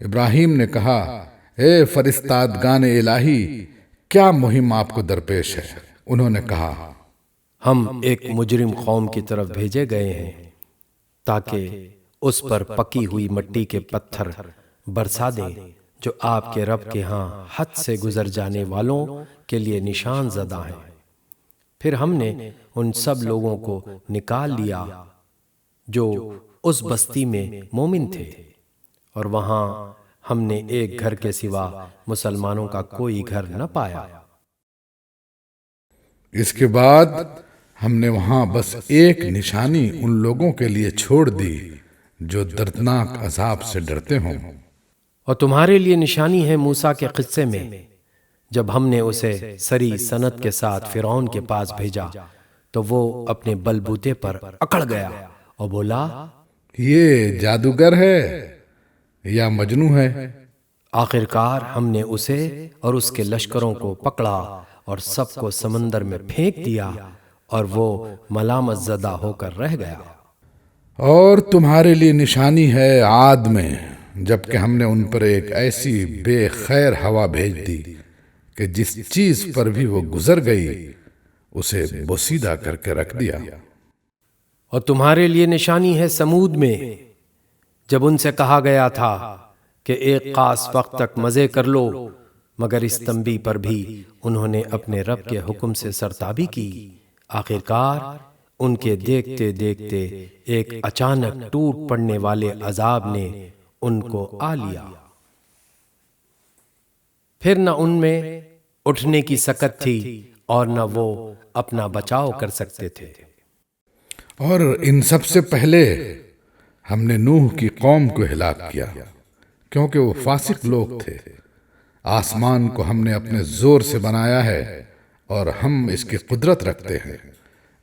ابراہیم نے کہا، اے فرستادگان الہی، کیا مہم آپ کو درپیش ہے؟ انہوں نے کہا، ہم ایک مجرم قوم کی طرف بھیجے گئے ہیں تاکہ اس پر پکی ہوئی مٹی کے پتھر برسا دیں جو آپ کے رب کے ہاں حد سے گزر جانے والوں کے لیے نشان زدہ ہیں۔ پھر ہم نے ان سب لوگوں کو نکال لیا جو اس بستی میں مومن تھے، اور وہاں ہم نے ایک گھر کے سوا مسلمانوں کا کوئی گھر نہ پایا۔ اس کے بعد ہم نے وہاں بس ایک نشانی ان لوگوں کے لیے چھوڑ دی جو دردناک عذاب سے ڈرتے ہوں۔ اور تمہارے لیے نشانی ہے موسیٰ کے قصے میں، جب ہم نے اسے سری سنت کے ساتھ فرعون کے پاس بھیجا تو وہ اپنے بلبوتے پر اکڑ گیا اور بولا، یہ جادوگر ہے یا مجنوں ہے؟ آخرکار ہم نے اسے اور اس کے لشکروں کو پکڑا اور سب کو سمندر میں پھینک دیا، اور وہ ملامت زدہ ہو کر رہ گیا۔ اور تمہارے لیے نشانی ہے عاد میں، جبکہ ہم نے ان پر ایک ایسی بے خیر ہوا بھیج دی کہ جس چیز پر بھی وہ گزر گئی اسے بوسیدہ کر کے رکھ دیا۔ اور تمہارے لیے نشانی ہے سمود میں، جب ان سے کہا گیا تھا کہ ایک خاص وقت تک مزے کر لو، مگر اس تنبیہ پر بھی انہوں نے اپنے رب کے حکم سے سرتابی کی۔ آخرکار ان کے دیکھتے دیکھتے ایک اچانک ٹوٹ پڑنے والے عذاب نے ان کو آ لیا، پھر نہ ان میں اٹھنے کی سکت تھی اور نہ وہ اپنا بچاؤ کر سکتے تھے۔ اور ان سب سے پہلے ہم نے نوح کی قوم کو ہلاک کیا، کیونکہ وہ فاسق لوگ تھے۔ آسمان کو ہم نے اپنے زور سے بنایا ہے اور ہم اس کی قدرت رکھتے ہیں،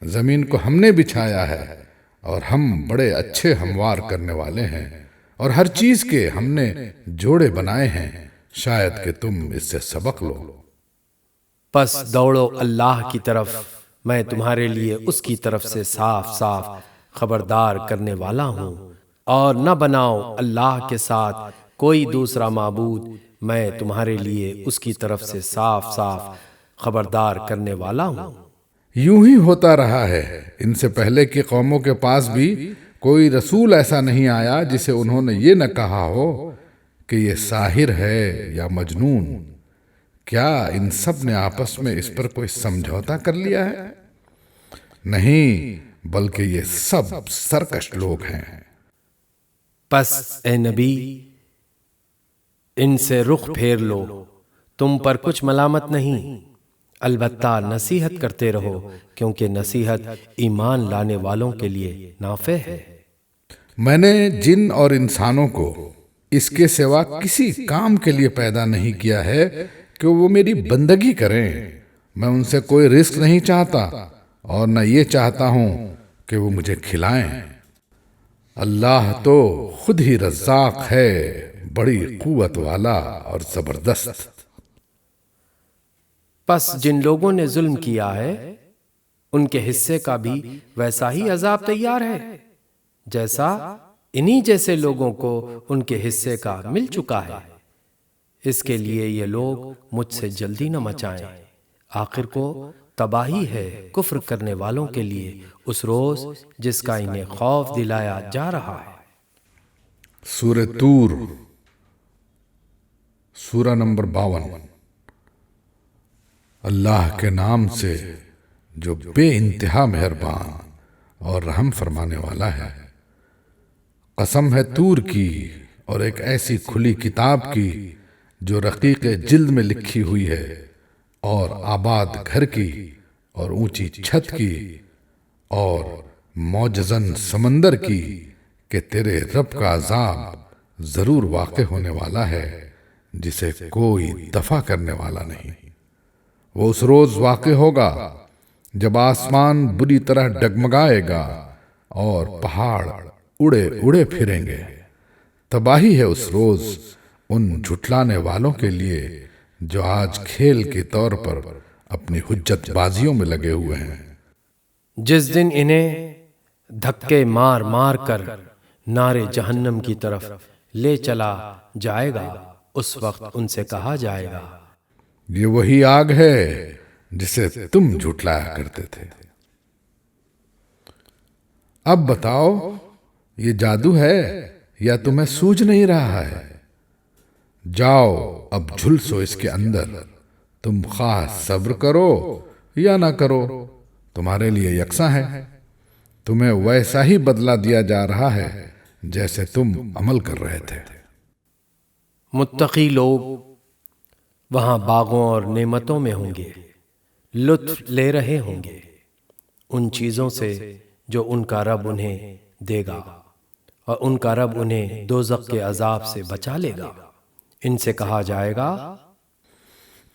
زمین کو ہم نے بچھایا ہے اور ہم بڑے اچھے ہموار کرنے والے ہیں، اور ہر چیز کے ہم نے جوڑے بنائے ہیں، شاید کہ تم اس سے سبق لو۔ پس دوڑو اللہ کی طرف، میں تمہارے لیے اس کی طرف سے صاف صاف خبردار کرنے والا ہوں، اور نہ بناؤ اللہ کے ساتھ کوئی دوسرا معبود، میں تمہارے لیے اس کی طرف سے صاف صاف خبردار کرنے والا ہوں۔ یوں ہی ہوتا رہا ہے، ان سے پہلے کی قوموں کے پاس بھی کوئی رسول ایسا نہیں آیا جسے انہوں نے یہ نہ کہا ہو کہ یہ ساحر ہے یا مجنون۔ کیا ان سب نے آپس میں اس پر کوئی سمجھوتا کر لیا ہے؟ نہیں، بلکہ یہ سب سرکش لوگ ہیں۔ پس اے نبی، ان سے رخ پھیر لو، تم پر کچھ ملامت نہیں، البتہ نصیحت کرتے رہو، کیونکہ نصیحت ایمان لانے والوں کے لیے نافع ہے۔ میں نے جن اور انسانوں کو اس کے سوا کسی کام کے لیے پیدا نہیں کیا ہے کہ وہ میری بندگی کریں۔ میں ان سے کوئی رزق نہیں چاہتا اور نہ یہ چاہتا ہوں کہ وہ مجھے کھلائیں۔ اللہ تو خود ہی رزاق ہے، بڑی قوت والا اور زبردست۔ پس جن لوگوں نے ظلم کیا ہے ان کے حصے کا بھی ویسا ہی عذاب تیار ہے جیسا انہی جیسے لوگوں کو ان کے حصے کا مل چکا ہے۔ اس کے لیے یہ لوگ مجھ سے جلدی نہ مچائیں، آخر کو تباہی ہے کفر کرنے والوں کے لیے اس روز جس کا انہیں خوف دلایا جا رہا ہے۔ سورہ طور، سورہ نمبر 52۔ اللہ کے نام سے جو بے انتہا مہربان اور رحم فرمانے والا ہے۔ قسم ہے طور کی اور ایک ایسی کھلی کتاب کی جو رقیق جلد میں لکھی ہوئی ہے، اور آباد گھر کی اور اونچی چھت کی، اور موجزن سمندر کی، کہ تیرے رب کا عذاب ضرور واقع ہونے والا ہے جسے کوئی دفع کرنے والا نہیں۔ وہ اس روز واقع ہوگا جب آسمان بری طرح ڈگمگائے گا اور پہاڑ اڑے اڑے پھریں گے۔ تباہی ہے اس روز ان جھٹلانے والوں کے لیے جو آج کھیل کے طور پر اپنی حجت بازیوں میں لگے ہوئے ہیں۔ جس دن انہیں دھکے مار مار کر نارے جہنم کی طرف لے چلا جائے گا، اس وقت ان سے کہا جائے گا، یہ وہی آگ ہے جسے تم جھٹلایا کرتے تھے۔ اب بتاؤ یہ جادو ہے یا تمہیں سوجھ نہیں رہا ہے؟ جاؤ اب جھلسو اس کے اندر، تم خواہ صبر کرو یا نہ کرو، تمہارے لیے یکساں ہے، تمہیں ویسا ہی بدلہ دیا جا رہا ہے جیسے تم عمل کر رہے تھے۔ متقی لوگ وہاں باغوں اور نعمتوں میں ہوں گے، لطف لے رہے ہوں گے ان چیزوں سے جو ان کا رب انہیں دے گا، اور ان کا رب انہیں دوزخ کے عذاب سے بچا لے گا۔ ان سے کہا جائے گا،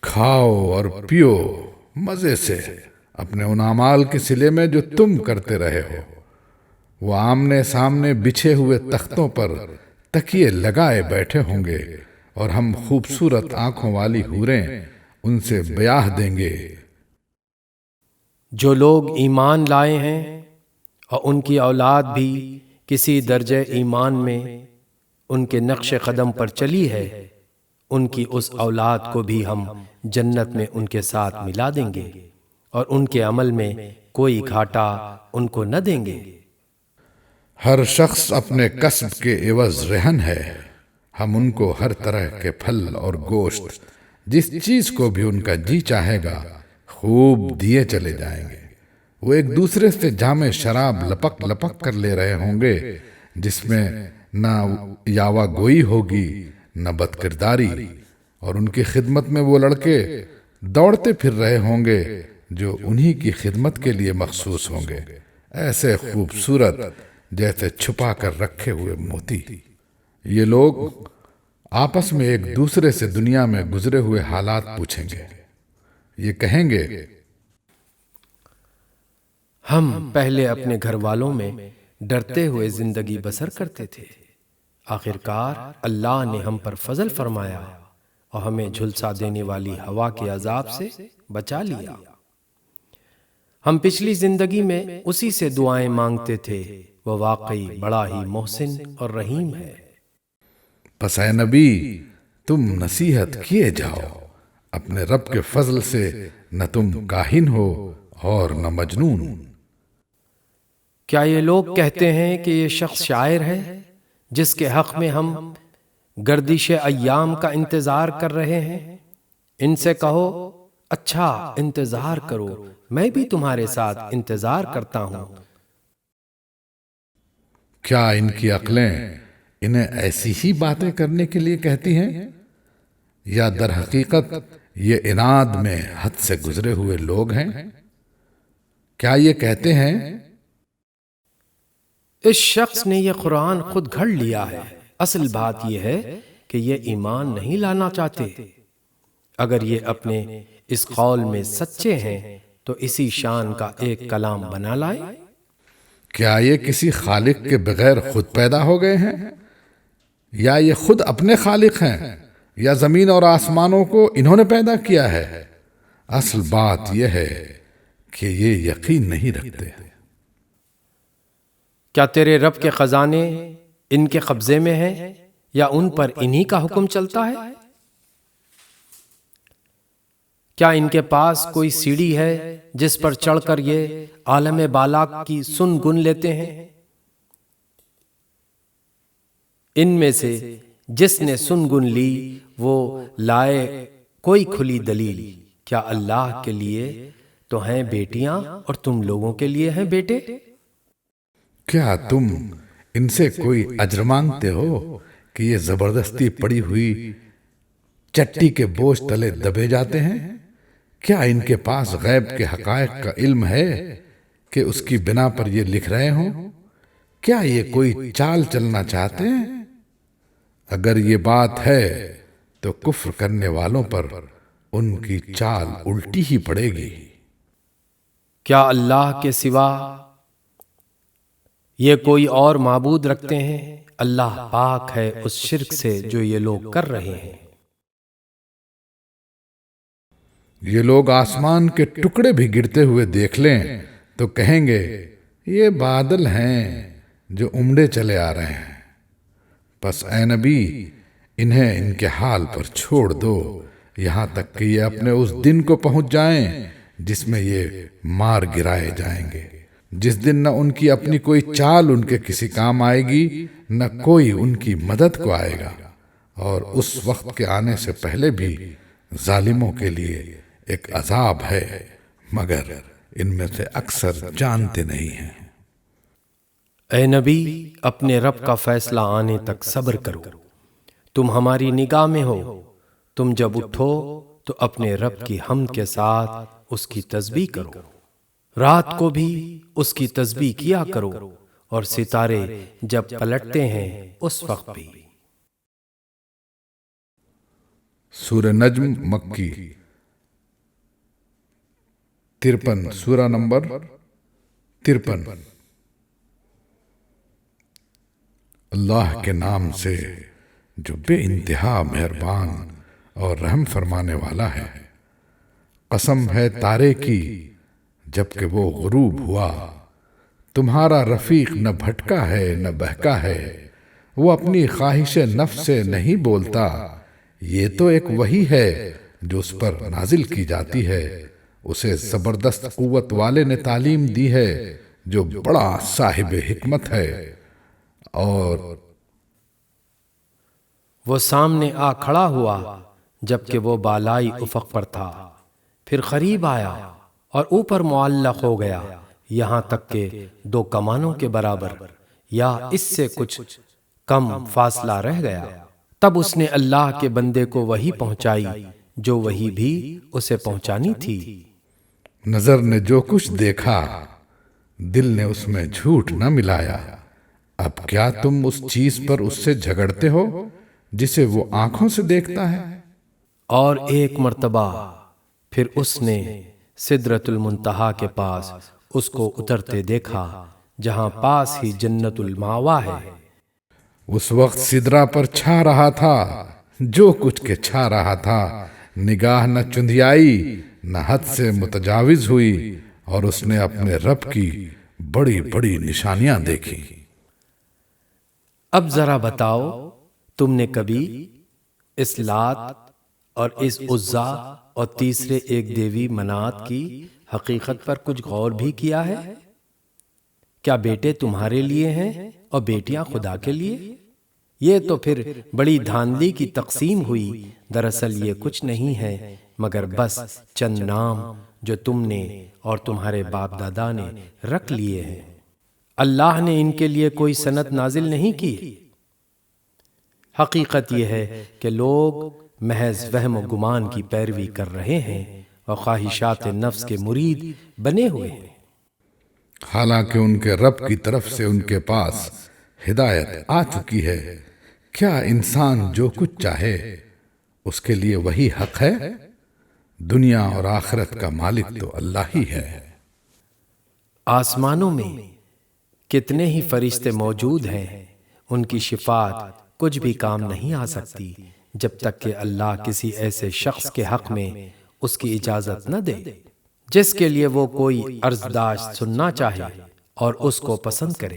کھاؤ اور پیو مزے سے اپنے ان اعمال کے صلے میں جو تم کرتے رہے ہو۔ وہ آمنے سامنے بچھے ہوئے تختوں پر تکیے لگائے بیٹھے ہوں گے، اور ہم خوبصورت آنکھوں والی حوریں ان سے بیاہ دیں گے۔ جو لوگ ایمان لائے ہیں اور ان کی اولاد بھی کسی درجہ ایمان میں ان کے نقش قدم پر چلی ہے، ان کی اس اولاد کو بھی ہم جنت میں ان کے ساتھ ملا دیں گے، اور ان کے عمل میں کوئی گھاٹا ان کو نہ دیں گے۔ ہر شخص اپنے کسب کے عوض رہن ہے، ہم ان کو ہر طرح کے پھل اور گوشت، جس چیز کو بھی ان کا جی چاہے گا، خوب دیے چلے جائیں گے۔ وہ ایک دوسرے سے جام شراب لپک لپک کر لے رہے ہوں گے، جس میں نہ یاوہ گوئی ہوگی نہ بد کرداری، اور ان کی خدمت میں وہ لڑکے دوڑتے پھر رہے ہوں گے جو انہی کی خدمت کے لیے مخصوص ہوں گے، ایسے خوبصورت جیسے چھپا کر رکھے ہوئے موتی۔ یہ لوگ آپس میں ایک دوسرے سے دنیا میں گزرے ہوئے حالات پوچھیں گے۔ یہ کہیں گے، ہم پہلے اپنے گھر والوں میں ڈرتے ہوئے زندگی بسر کرتے تھے، آخرکار اللہ نے ہم پر فضل فرمایا اور ہمیں جھلسا دینے والی ہوا کے عذاب سے بچا لیا۔ ہم پچھلی زندگی میں اسی سے دعائیں مانگتے تھے، وہ واقعی بڑا ہی محسن اور رحیم ہے۔ پس اے نبی تم نصیحت کیے جاؤ، اپنے رب کے فضل سے نہ تم کاہن ہو اور نہ مجنون۔ کیا یہ لوگ کہتے ہیں کہ یہ شخص شاعر ہے جس کے حق میں ہم گردش ایام کا انتظار کر رہے ہیں؟ ان سے کہو، اچھا انتظار کرو، میں بھی تمہارے ساتھ انتظار کرتا ہوں۔ کیا ان کی عقلیں انہیں ایسی ہی باتیں کرنے کے لیے کہتی ہیں، یا در حقیقت یہ عناد میں حد سے گزرے ہوئے لوگ ہیں؟ کیا یہ کہتے ہیں، اس شخص نے یہ قرآن خود گھڑ لیا ہے؟ اصل بات یہ ہے کہ یہ ایمان نہیں لانا چاہتے۔ اگر یہ اپنے اس قول میں سچے ہیں تو اسی شان کا ایک کلام بنا لائے۔ کیا یہ کسی خالق کے بغیر خود پیدا ہو گئے ہیں، یا یہ خود اپنے خالق ہیں، یا زمین اور آسمانوں کو انہوں نے پیدا کیا ہے؟ اصل بات یہ ہے کہ یہ یقین نہیں رکھتے۔ کیا تیرے رب کے خزانے ان کے قبضے میں ہیں، یا ان پر انہی کا حکم چلتا ہے؟ کیا ان کے پاس کوئی سیڑھی ہے جس پر چڑھ کر یہ عالم بالا کی سن گن لیتے ہیں؟ ان میں سے جس نے سن گن لی وہ لائے کوئی کھلی دلیل۔ کیا اللہ کے لیے تو ہیں بیٹیاں اور تم لوگوں کے لیے ہیں بیٹے؟ کیا تم ان سے کوئی اجر مانگتے ہو کہ یہ زبردستی پڑی ہوئی چٹی کے بوجھ تلے دبے جاتے ہیں؟ کیا ان کے پاس غیب کے حقائق کا علم ہے کہ اس کی بنا پر یہ لکھ رہے ہوں؟ کیا یہ کوئی چال چلنا چاہتے ہیں؟ اگر یہ بات ہے تو کفر کرنے والوں پر ان کی چال الٹی ہی پڑے گی۔ کیا اللہ کے سوا یہ کوئی اور معبود رکھتے ہیں؟ اللہ پاک ہے اس شرک سے جو یہ لوگ کر رہے ہیں۔ یہ لوگ آسمان کے ٹکڑے بھی گرتے ہوئے دیکھ لیں تو کہیں گے، یہ بادل ہیں جو امڑے چلے آ رہے ہیں۔ پس اے نبی انہیں ان کے حال پر چھوڑ دو یہاں تک کہ یہ اپنے اس دن کو پہنچ جائیں جس میں یہ مار گرائے جائیں گے، جس دن نہ ان کی اپنی کوئی چال ان کے کسی کام آئے گی نہ کوئی ان کی مدد کو آئے گا، اور اس وقت کے آنے سے پہلے بھی ظالموں کے لیے ایک عذاب ہے مگر ان میں سے اکثر جانتے نہیں ہیں۔ اے نبی اپنے رب کا فیصلہ آنے تک صبر کرو، تم ہماری نگاہ میں ہو، تم جب اٹھو تو اپنے رب کی حمد کے ساتھ اس کی تسبیح کرو، رات کو بھی اس کی تسبیح کیا کرو، اور ستارے جب پلٹتے ہیں اس وقت بھی۔ سورہ نجم مکی 53 سورہ نمبر 53۔ اللہ کے نام سے جو بے انتہا مہربان اور رحم فرمانے والا ہے۔ قسم ہے تارے کی جبکہ وہ غروب ہوا، تمہارا رفیق نہ بھٹکا ہے نہ بہکا ہے، وہ اپنی خواہش نفس سے نہیں بولتا، یہ تو ایک وحی ہے جو اس پر نازل کی جاتی ہے، اسے زبردست قوت والے نے تعلیم دی ہے جو بڑا صاحب حکمت ہے۔ اور وہ سامنے آ کھڑا ہوا جبکہ وہ بالائی افق پر تھا، پھر قریب آیا اور اوپر معلق ہو گیا، یہاں تک کہ 2 کمانوں کے برابر یا اس سے کچھ کم فاصلہ رہ گیا۔ تب اس نے اللہ کے بندے کو وحی پہنچائی جو وحی بھی اسے پہنچانی تھی۔ نظر نے جو کچھ دیکھا دل نے اس میں جھوٹ نہ ملایا، اب کیا تم اس چیز پر اس سے جھگڑتے ہو جسے وہ آنکھوں سے دیکھتا ہے؟ اور ایک مرتبہ پھر اس نے سدرۃ المنتہا کے پاس اس کو اترتے دیکھا جہاں پاس ہی جنت الماوا ہے۔ اس وقت سدرہ پر چھا رہا تھا جو کچھ کے چھا رہا تھا، نگاہ نہ چندیائی نہ حد سے متجاوز ہوئی، اور اس نے اپنے رب کی بڑی بڑی نشانیاں دیکھی۔ اب ذرا بتاؤ تم نے کبھی اس لات اور اس عزا اور تیسرے ایک دیوی منات کی حقیقت پر کچھ غور بھی کیا ہے؟ کیا بیٹے تمہارے لیے ہیں اور بیٹیاں خدا کے لیے؟ یہ تو پھر بڑی دھاندلی کی تقسیم ہوئی، دراصل یہ کچھ نہیں ہے مگر بس چند نام جو تم نے اور تمہارے باپ دادا نے رکھ لیے ہیں۔ اللہ نے ان کے لیے کوئی سند نازل نہیں کی۔ حقیقت یہ ہے کہ لوگ محض وہم و گمان کی پیروی کر رہے ہیں اور خواہشات نفس کے مرید بنے ہوئے ہیں، حالانکہ ان کے رب کی طرف سے ان کے پاس ہدایت آ چکی ہے۔ کیا انسان جو کچھ چاہے اس کے لیے وہی حق ہے؟ دنیا اور آخرت کا مالک تو اللہ ہی ہے۔ آسمانوں میں کتنے ہی فرشتے موجود ہیں، ان کی شفاعت کچھ بھی کام نہیں آ سکتی جب تک کہ اللہ کسی ایسے شخص کے حق میں اس کی اجازت نہ دے جس کے لیے وہ کوئی عرض داشت سننا چاہے اور اس کو پسند کرے۔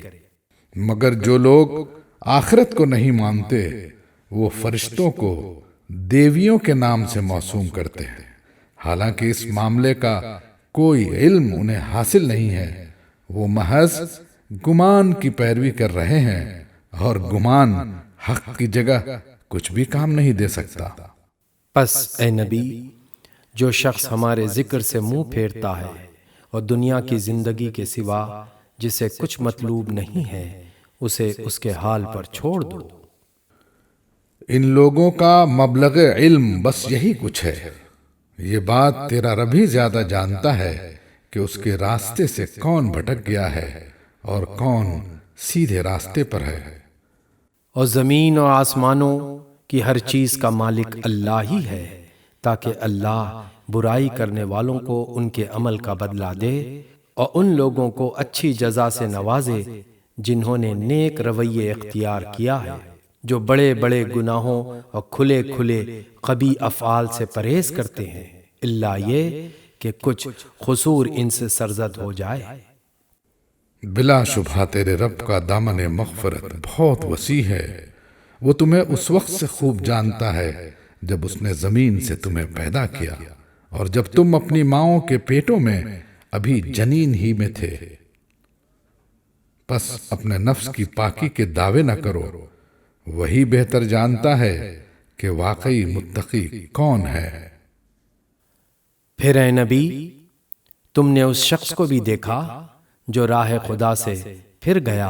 مگر جو لوگ آخرت کو نہیں مانتے وہ فرشتوں کو دیویوں کے نام سے موسوم کرتے ہیں، حالانکہ اس معاملے کا کوئی علم انہیں حاصل نہیں ہے، وہ محض گمان کی پیروی کر رہے ہیں، اور گمان حق کی جگہ کچھ بھی کام نہیں دے سکتا۔ پس اے نبی، جو شخص ہمارے ذکر سے منہ پھیرتا ہے اور دنیا کی زندگی کے سوا جسے کچھ مطلوب نہیں ہے اسے اس کے حال پر چھوڑ دو۔ ان لوگوں کا مبلغ علم بس یہی کچھ ہے، یہ بات تیرا رب ہی زیادہ جانتا ہے کہ اس کے راستے سے کون بھٹک گیا ہے اور کون سیدھے راستے پر ہے۔ اور زمین اور آسمانوں کی ہر چیز کا مالک اللہ ہی ہے، تاکہ اللہ برائی کرنے والوں کو ان کے عمل کا بدلہ دے اور ان لوگوں کو اچھی جزا سے نوازے جنہوں نے نیک رویے اختیار کیا ہے، جو بڑے بڑے گناہوں اور کھلے کھلے قبیح افعال سے پرہیز کرتے ہیں، اللہ یہ کہ کچھ قصور ان سے سرزد ہو جائے۔ بلا شبہ تیرے رب کا دامن مغفرت بہت وسیع ہے وہ تمہیں اس وقت سے خوب جانتا ہے جب اس نے زمین سے تمہیں پیدا کیا اور جب تم اپنی ماؤں کے پیٹوں میں ابھی جنین ہی میں تھے۔ پس اپنے نفس کی پاکی کے دعوے نہ کرو، وہی بہتر جانتا ہے کہ واقعی متقی کون ہے۔ پھر اے نبی، تم نے اس شخص کو بھی دیکھا جو راہ خدا سے پھر گیا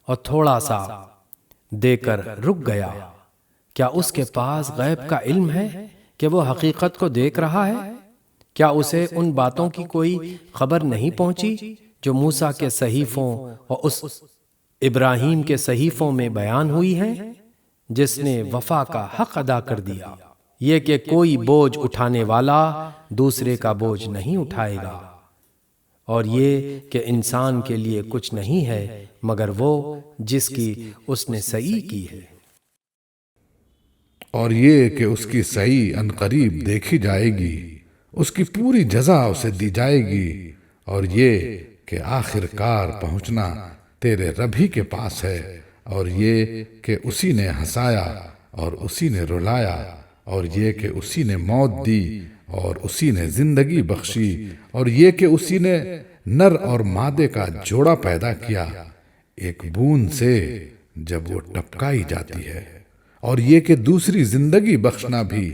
اور تھوڑا سا دے کر رک گیا۔ کیا اس کے پاس غیب کا علم ہے کہ وہ حقیقت کو دیکھ رہا ہے؟ کیا اسے ان باتوں کی کوئی خبر نہیں پہنچی جو موسیٰ کے صحیفوں اور اس ابراہیم کے صحیفوں میں بیان ہوئی ہیں، جس نے وفا کا حق ادا کر دیا، یہ کہ کوئی بوجھ اٹھانے والا دوسرے کا بوجھ نہیں اٹھائے گا، اور یہ کہ انسان کے لیے کچھ نہیں ہے مگر وہ جس کی اس نے سعی کی ہے، اور یہ کہ اس کی سعی عنقریب دیکھی جائے گی، اس کی پوری جزا اسے دی جائے گی، اور یہ کہ آخر کار پہنچنا تیرے رب ہی کے پاس ہے، اور یہ کہ اسی نے ہنسایا اور اسی نے رلایا، اور یہ کہ اسی نے موت دی اور اسی نے زندگی بخشی، اور یہ کہ اسی نے نر اور مادے کا جوڑا پیدا کیا ایک بوند سے جب وہ ٹپکائی جاتی ہے، اور یہ کہ دوسری زندگی بخشنا بھی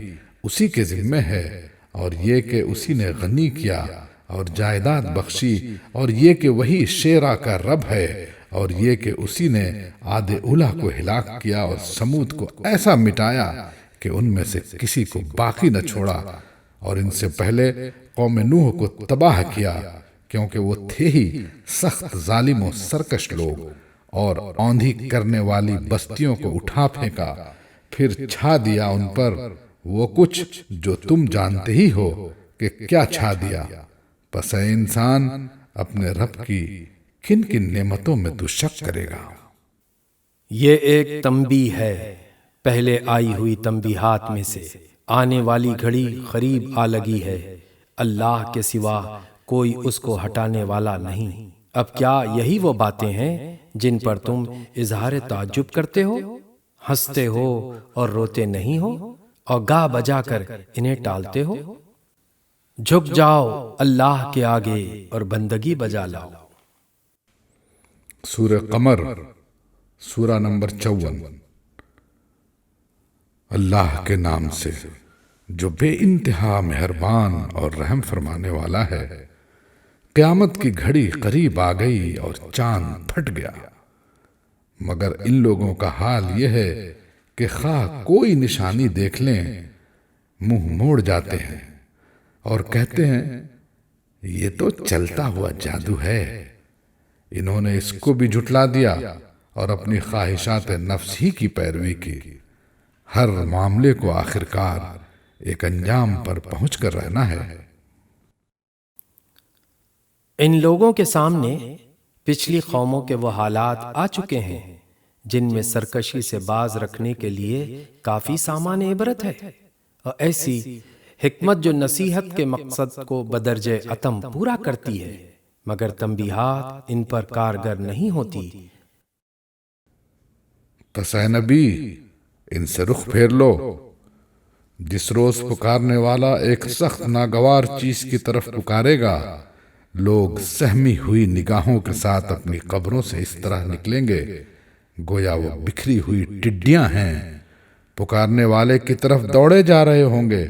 اسی کے ذمہ ہے، اور یہ کہ اسی نے غنی کیا اور جائیداد بخشی، اور یہ کہ وہی شیرا کا رب ہے، اور یہ کہ اسی نے عاد اولا کو ہلاک کیا اور سمود کو ایسا مٹایا کہ ان میں سے کسی کو باقی نہ چھوڑا، اور ان سے پہلے قوم نوح کو تباہ کیا، کیونکہ وہ تھے ہی سخت ظالم و سرکش لوگ، اور اوندھی کرنے والی بستیوں کو اٹھا پھینکا، پھر چھا دیا ان پر وہ کچھ جو تم جانتے ہی ہو کہ کیا چھا دیا۔ پس اے انسان، اپنے رب کی کن کن نعمتوں میں تو شک کرے گا؟ یہ ایک تنبیہ ہے پہلے آئی ہوئی تنبیہات میں سے، آنے والی گھڑی قریب آ لگی ہے، اللہ کے سوا کوئی اس کو ہٹانے والا نہیں۔ اب کیا یہی وہ باتیں ہیں جن پر تم اظہار تعجب کرتے ہو، ہنستے ہو اور روتے نہیں ہو، اور گا بجا کر انہیں ٹالتے ہو؟ جھک جاؤ اللہ کے آگے اور بندگی بجا لاؤ۔ سورہ قمر، سورہ نمبر 54۔ اللہ کے نام سے جو بے انتہا مہربان اور رحم فرمانے والا ہے۔ قیامت کی گھڑی قریب آ گئی اور چاند پھٹ گیا، مگر ان لوگوں کا حال یہ ہے کہ خواہ کوئی نشانی دیکھ لیں منہ موڑ جاتے ہیں اور کہتے ہیں یہ تو چلتا ہوا جادو ہے۔ انہوں نے اس کو بھی جھٹلا دیا اور اپنی خواہشات نفس ہی کی پیروی کی۔ ہر معاملے کو آخرکار ایک انجام پر پہنچ کر رہنا ہے۔ ان لوگوں کے سامنے پچھلی قوموں کے وہ حالات آ چکے ہیں جن میں سرکشی سے باز رکھنے کے لیے کافی سامان عبرت ہے، اور ایسی حکمت جو نصیحت کے مقصد کو بدرجہ اتم پورا کرتی ہے، مگر تنبیہات ان پر کارگر نہیں ہوتی۔ پس اے نبی، ان سے رخ پھیر لو۔ جس روز پکارنے والا ایک سخت ناگوار چیز کی طرف پکارے گا، لوگ سہمی ہوئی نگاہوں کے ساتھ اپنی قبروں سے اس طرح نکلیں گے گویا وہ بکھری ہوئی ٹڈیاں ہیں، پکارنے والے کی طرف دوڑے جا رہے ہوں گے،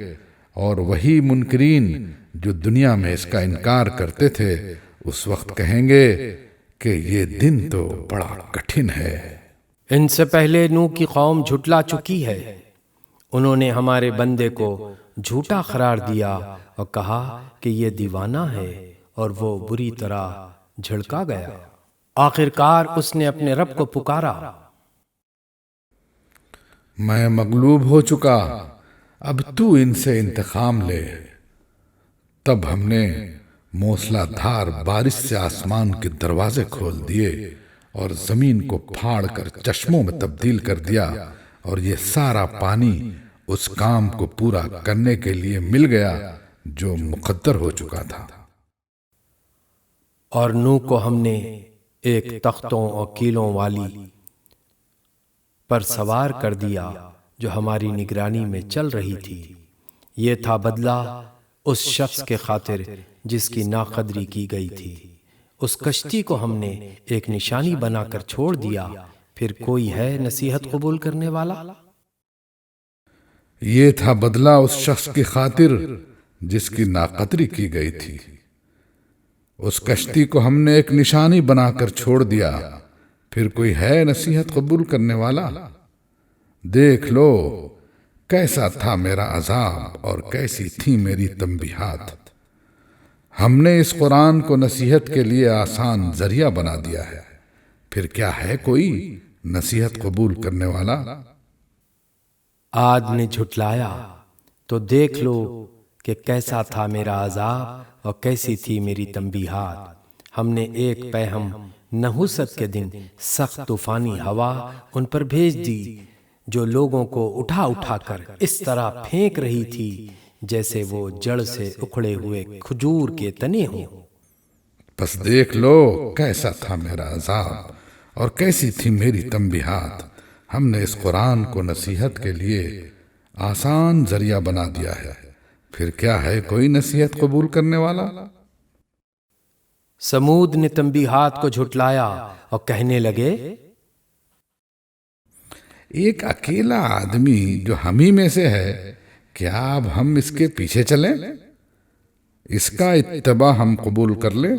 اور وہی منکرین جو دنیا میں اس کا انکار کرتے تھے اس وقت کہیں گے کہ یہ دن تو بڑا کٹھن ہے۔ ان سے پہلے نوح کی قوم جھٹلا چکی ہے، انہوں نے ہمارے بندے کو جھوٹا قرار دیا اور کہا کہ یہ دیوانہ ہے، اور وہ بری طرح جھڑکا گیا۔ آخرکار اس نے اپنے رب کو پکارا، میں مغلوب ہو چکا، اب تو ان سے انتقام لے۔ تب ہم نے موسلا دھار بارش سے آسمان کے دروازے کھول دیے اور زمین کو پھاڑ کر چشموں میں تبدیل کر دیا، اور یہ سارا پانی اس کام کو پورا کرنے کے لیے مل گیا جو مقدر ہو چکا تھا۔ اور نوح کو ہم نے ایک تختوں اور کیلوں والی پر سوار کر دیا جو ہماری نگرانی میں چل رہی تھی۔ یہ تھا بدلہ اس شخص کے خاطر جس کی ناقدری کی گئی تھی۔ اس کشتی کو ہم نے ایک نشانی بنا کر چھوڑ دیا، پھر کوئی ہے نصیحت قبول کرنے والا؟ یہ تھا بدلہ اس شخص کی خاطر جس کی ناقدری کی گئی تھی۔ اس کشتی کو ہم نے ایک نشانی بنا کر چھوڑ دیا، پھر کوئی ہے نصیحت قبول کرنے والا؟ دیکھ لو کیسا تھا میرا عذاب اور کیسی تھی میری تنبیہات۔ ہم نے اس قرآن کو نصیحت کے لیے آسان ذریعہ بنا دیا ہے، پھر کیا ہے کوئی نصیحت قبول کرنے والا؟ عاد نے جھٹلایا تو دیکھ لو کہ کیسا تھا میرا عذاب اور کیسی تھی میری تنبیہات۔ ہم نے ایک پیہم نحوست کے دن سخت طوفانی ہوا ان پر بھیج دی جو لوگوں کو اٹھا اٹھا کر اس طرح پھینک رہی تھی جیسے وہ جڑ سے اکھڑے ہوئے کھجور کے تنے ہوں۔ پس دیکھ لو کیسا تھا میرا عذاب اور کیسی تھی میری تنبیہات۔ ہم نے اس قرآن کو نصیحت کے لیے آسان ذریعہ بنا دیا ہے، پھر کیا ہے کوئی نصیحت قبول کرنے والا؟ سمود نے تنبیہات کو جھٹلایا اور کہنے لگے، ایک اکیلا آدمی جو ہم ہی میں سے ہے، کیا اب ہم اس کے پیچھے چلیں؟ اس کا اتباع ہم قبول کر لیں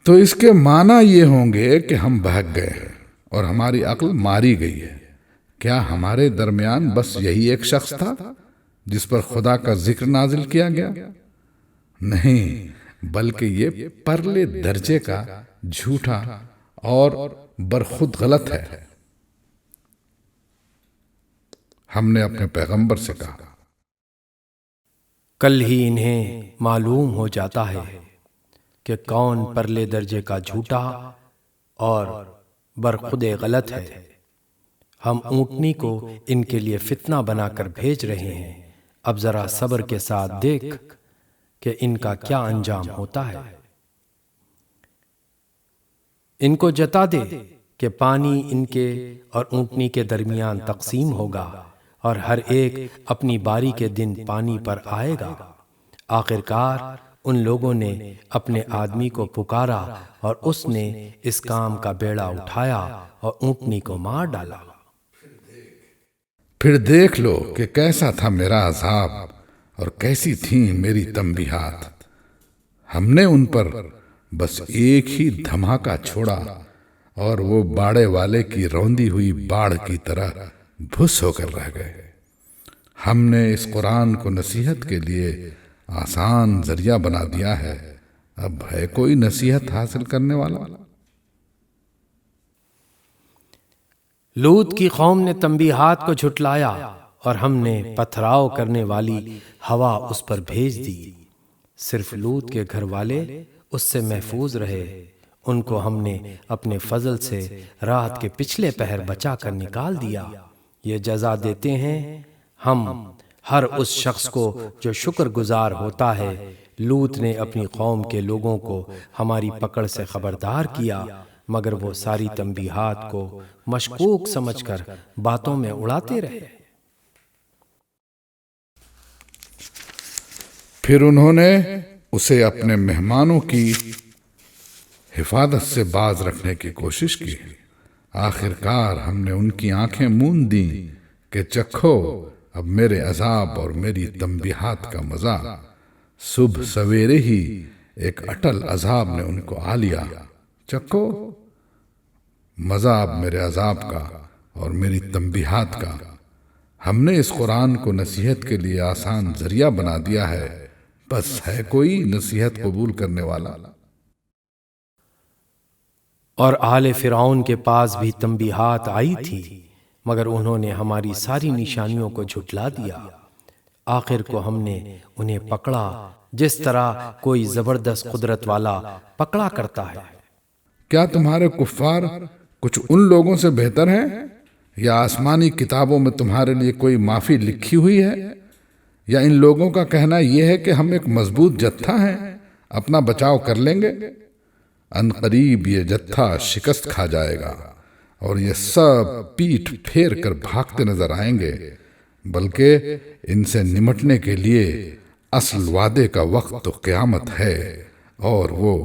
تو اس کے معنی یہ ہوں گے کہ ہم بہک گئے ہیں اور ہماری عقل ماری گئی ہے۔ کیا ہمارے درمیان بس یہی ایک شخص تھا جس پر خدا کا ذکر نازل کیا گیا؟ نہیں، بلکہ یہ پرلے درجے کا جھوٹا اور برخود غلط ہے۔ ہم نے اپنے پیغمبر سے کہا، کل ہی انہیں معلوم ہو جاتا ہے کہ کون پرلے درجے کا جھوٹا اور برخود غلط ہے۔ ہم اونٹنی کو ان کے لیے فتنہ بنا کر بھیج رہے ہیں، اب ذرا صبر کے ساتھ دیکھ کہ ان کا کیا انجام ہوتا ہے۔ ان کو جتا دے کہ پانی ان کے اور اونٹنی کے درمیان تقسیم ہوگا اور ہر ایک اپنی باری کے دن پانی پر آئے گا۔ آخرکار ان لوگوں نے اپنے آدمی کو پکارا اور اس نے اس کام کا بیڑا اٹھایا اور اونٹنی کو مار ڈالا۔ پھر دیکھ لو کہ کیسا تھا میرا عذاب اور کیسی تھیں میری تنبیہات۔ ہم نے ان پر بس ایک ہی دھماکہ چھوڑا اور وہ باڑے والے کی روندی ہوئی باڑ کی طرح بھس ہو کر رہ گئے۔ ہم نے اس قرآن کو نصیحت کے لیے آسان ذریعہ بنا دیا ہے، اب ہے کوئی نصیحت حاصل کرنے والا؟ لوط کی قوم نے تنبیہات کو جھٹلایا اور ہم نے پتھراؤ کرنے والی ہوا اس پر بھیج دی۔ صرف لوط کے گھر والے اس سے محفوظ رہے، ان کو ہم نے اپنے فضل سے رات کے پچھلے پہر بچا کر نکال دیا۔ یہ جزا دیتے ہیں ہم ہر اس شخص کو جو شکر گزار ہوتا ہے۔ لوط نے اپنی قوم کے لوگوں کو ہماری پکڑ سے خبردار کیا، مگر وہ ساری تنبیہات کو مشکوک سمجھ کر باتوں میں اڑاتے رہے۔ پھر انہوں نے اسے اپنے مہمانوں کی حفاظت سے باز رکھنے کی کوشش کی۔ آخرکار ہم نے ان کی آنکھیں موند دیں کہ چکھو اب میرے عذاب اور میری تنبیہات کا مزہ۔ صبح سویرے ہی ایک اٹل عذاب نے ان کو آ لیا، چکھو مزہ اب میرے عذاب کا اور میری تنبیہات کا۔ ہم نے اس قرآن کو نصیحت کے لیے آسان ذریعہ بنا دیا ہے، بس ہے کوئی نصیحت قبول کرنے والا؟ اور آل فرعون کے پاس بھی تنبیہات آئی تھی، مگر انہوں نے ہماری ساری نشانیوں کو جھٹلا دیا۔ آخر کو ہم نے انہیں پکڑا جس طرح کوئی زبردست قدرت والا پکڑا کرتا ہے۔ کیا تمہارے کفار کچھ ان لوگوں سے بہتر ہیں، یا آسمانی کتابوں میں تمہارے لیے کوئی معافی لکھی ہوئی ہے؟ یا ان لوگوں کا کہنا یہ ہے کہ ہم ایک مضبوط جتھا ہیں، اپنا بچاؤ کر لیں گے؟ ان قریب یہ جتھا شکست کھا جائے گا، اور یہ سب پیٹھ پھیر کر بھاگتے نظر آئیں گے، بلکہ ان سے نمٹنے کے لیے اصل وعدے کا وقت تو قیامت ہے، اور وہ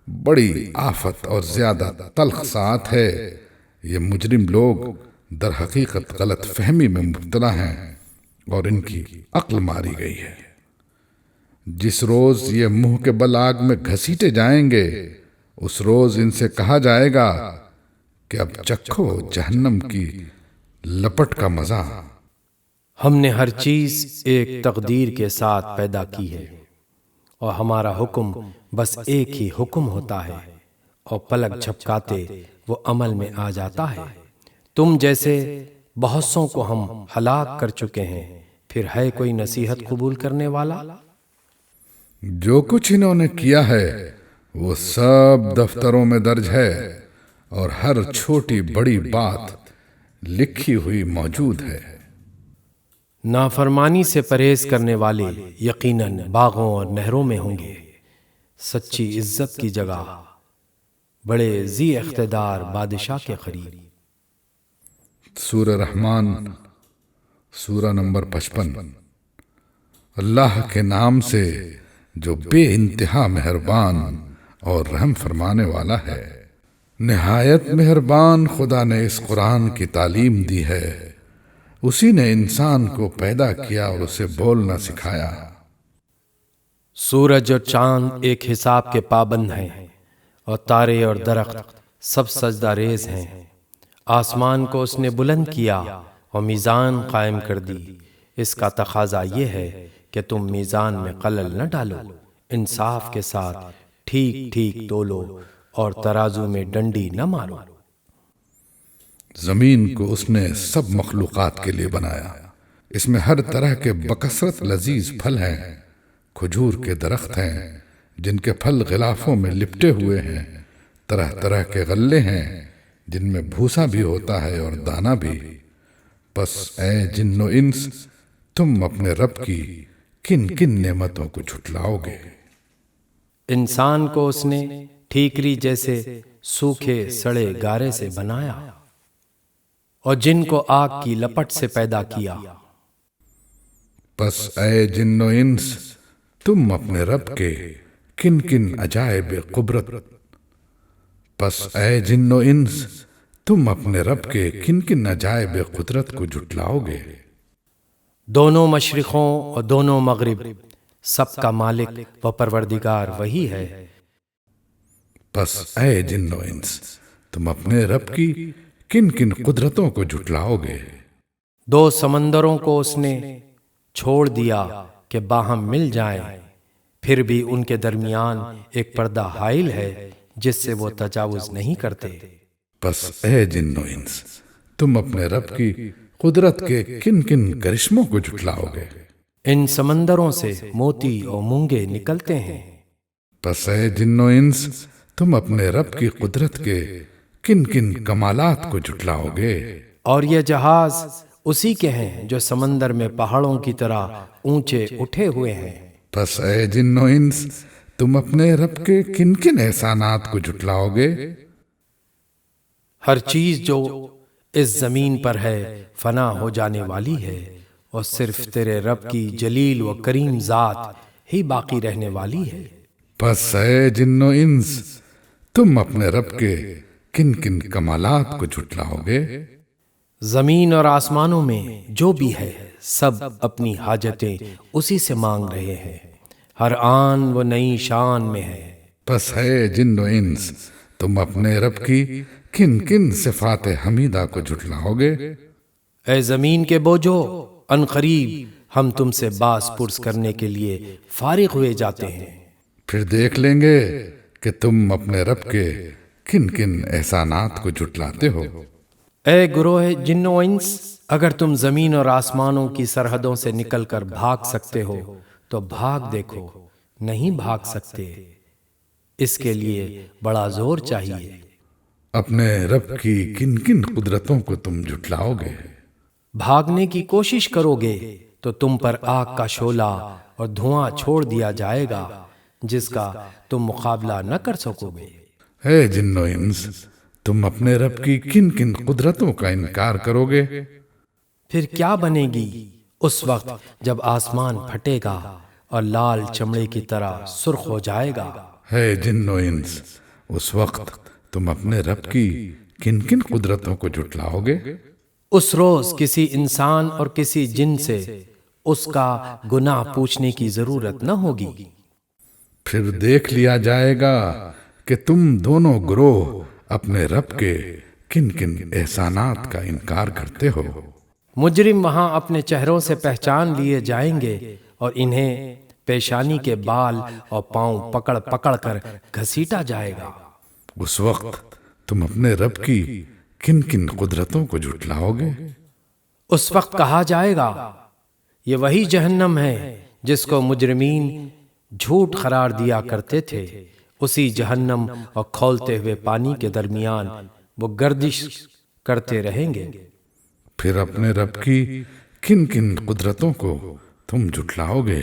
بڑی آفت اور زیادہ تلخ ساعت ہے۔ یہ مجرم لوگ در حقیقت غلط فہمی میں مبتلا ہیں اور ان کی عقل ماری گئی ہے۔ جس روز یہ منہ کے بل آگ میں گھسیٹے جائیں گے، اس روز ان سے کہا جائے گا کہ اب چکھو جہنم کی لپٹ کا مزہ۔ ہم نے ہر چیز ایک تقدیر کے ساتھ پیدا کی ہے، اور ہمارا حکم بس ایک ہی حکم ہوتا ہے، اور پلک جھپکاتے وہ عمل میں آ جاتا ہے۔ تم جیسے بہت سوں کو ہم ہلاک کر چکے ہیں، پھر ہے کوئی نصیحت قبول کرنے والا؟ جو کچھ انہوں نے کیا ہے وہ سب دفتروں میں درج ہے، اور ہر چھوٹی بڑی بات لکھی ہوئی موجود ہے۔ نافرمانی سے پرہیز کرنے والے یقیناً باغوں اور نہروں میں ہوں گے، سچی عزت کی جگہ، بڑے ذی اقتدار بادشاہ کے قریب۔ سورہ رحمان، سورہ نمبر 55۔ اللہ کے نام سے جو بے انتہا مہربان اور رحم فرمانے والا ہے۔ نہایت مہربان خدا نے اس قرآن کی تعلیم دی ہے، اسی نے انسان کو پیدا کیا اور اسے بولنا سکھایا۔ سورج اور چاند ایک حساب کے پابند ہیں، اور تارے اور درخت سب سجدہ ریز ہیں۔ آسمان کو اس نے بلند کیا اور میزان قائم کر دی، اس کا تقاضا یہ ہے کہ تم میزان میں خلل نہ ڈالو، انصاف کے ساتھ ٹھیک ٹھیک تولو اور ترازو میں ڈنڈی نہ مارو۔ زمین کو اس نے سب مخلوقات کے لیے بنایا، اس میں ہر طرح کے بکثرت لذیذ پھل ہیں۔ کھجور کے درخت ہیں جن کے پھل غلافوں میں لپٹے ہوئے ہیں، طرح طرح کے غلے ہیں جن میں بھوسا بھی ہوتا ہے اور دانہ بھی۔ پس اے جن و انس، تم اپنے رب کی کن کن نعمتوں کو جھٹلاؤ گے؟ انسان کو اس نے ٹھیکری جیسے سوکھے سڑے گارے سے بنایا، اور جن کو آگ کی لپٹ سے پیدا کیا۔ پس اے جن و انس، تم اپنے رب کے کن کن عجائب قدرت پس اے جن و انس، تم اپنے رب کے کن کن عجائب قدرت کو جھٹلاؤ گے؟ دونوں مشرقوں اور دونوں مغرب سب کا مالک و پروردگار وہی ہے۔ پس اے جن و انس، تم اپنے رب کی کن کن قدرتوں کو جھٹلاؤ گے؟ دو سمندروں کو اس نے چھوڑ دیا کہ باہم مل جائیں، پھر بھی ان کے درمیان ایک پردہ حائل ہے جس سے وہ تجاوز نہیں کرتے۔ پس اے جن و انس، تم اپنے رب کی قدرت کے کن کن کرشموں کو جھٹلاؤ گے؟ ان سمندروں سے موتی اور مونگے نکلتے ہیں۔ پس اے جن و انس، تم اپنے رب کی قدرت کے کن کن کمالات کو جھٹلاؤ گے؟ اور یہ جہاز اسی کے ہیں جو سمندر میں پہاڑوں کی طرح اونچے اٹھے ہوئے ہیں۔ پس اے جن و انس، تم اپنے رب کے کن کن احسانات کو جھٹلاؤ گے؟ ہر چیز جو اس زمین پر ہے فنا ہو جانے والی ہے، اور صرف تیرے رب کی جلیل و کریم ذات ہی باقی رہنے والی ہے۔ پس اے جن و انس، تم اپنے رب کے کن کن کمالات کو جھٹلاؤ گے؟ زمین اور آسمانوں میں جو بھی ہے سب اپنی حاجتیں اسی سے مانگ رہے ہیں، ہر آن وہ نئی شان میں ہے۔ پس ہے جن و انس، تم اپنے رب کی کن کن صفات حمیدہ کو جھٹلاؤ گے؟ اے زمین کے بوجھو، ان قریب ہم تم سے باس پرس کرنے کے لیے فارغ ہوئے جاتے ہیں۔ پھر دیکھ لیں گے کہ تم اپنے رب کے کن کن احسانات کو جھٹلاتے ہو۔ اے گروہ جن و انس، اگر تم زمین اور آسمانوں کی سرحدوں سے نکل کر بھاگ سکتے ہو تو بھاگ دیکھو، نہیں بھاگ سکتے، اس کے لیے بڑا زور چاہیے۔ اپنے رب کی کن کن قدرتوں کو تم جھٹلاؤ گے؟ بھاگنے کی کوشش کرو گے تو تم پر آگ کا شعلہ اور دھواں چھوڑ دیا جائے گا جس کا تم مقابلہ نہ کر سکو گے۔ اے جن و انس، تم اپنے رب کی کن کن قدرتوں کا انکار کرو گے؟ پھر کیا بنے گی اس وقت جب آسمان پھٹے گا اور لال چمڑے کی طرح سرخ ہو جائے گا؟ ہے جن و انس، اس وقت تم اپنے رب کی کن کن قدرتوں کو جھٹلاؤ گے؟ اس روز کسی انسان اور کسی جن سے اس کا گناہ پوچھنے کی ضرورت نہ ہوگی۔ پھر دیکھ لیا جائے گا کہ تم دونوں گروہ اپنے رب کے کن کن احسانات کا انکار کرتے ہو۔ مجرم وہاں اپنے چہروں سے پہچان لیے جائیں گے اور انہیں پیشانی کے بال اور پاؤں پکڑ پکڑ کر گھسیٹا جائے گا۔ اس وقت تم اپنے رب کی کن کن قدرتوں کو جھٹلاؤ گے؟ اس وقت کہا جائے گا یہ وہی جہنم ہے جس کو مجرمین جھوٹ قرار دیا کرتے تھے۔ اسی جہنم اور کھولتے ہوئے پانی کے درمیان وہ گردش کرتے رہیں گے۔ پھر اپنے رب کی کن کن قدرتوں کو تم جھٹلاؤ گے؟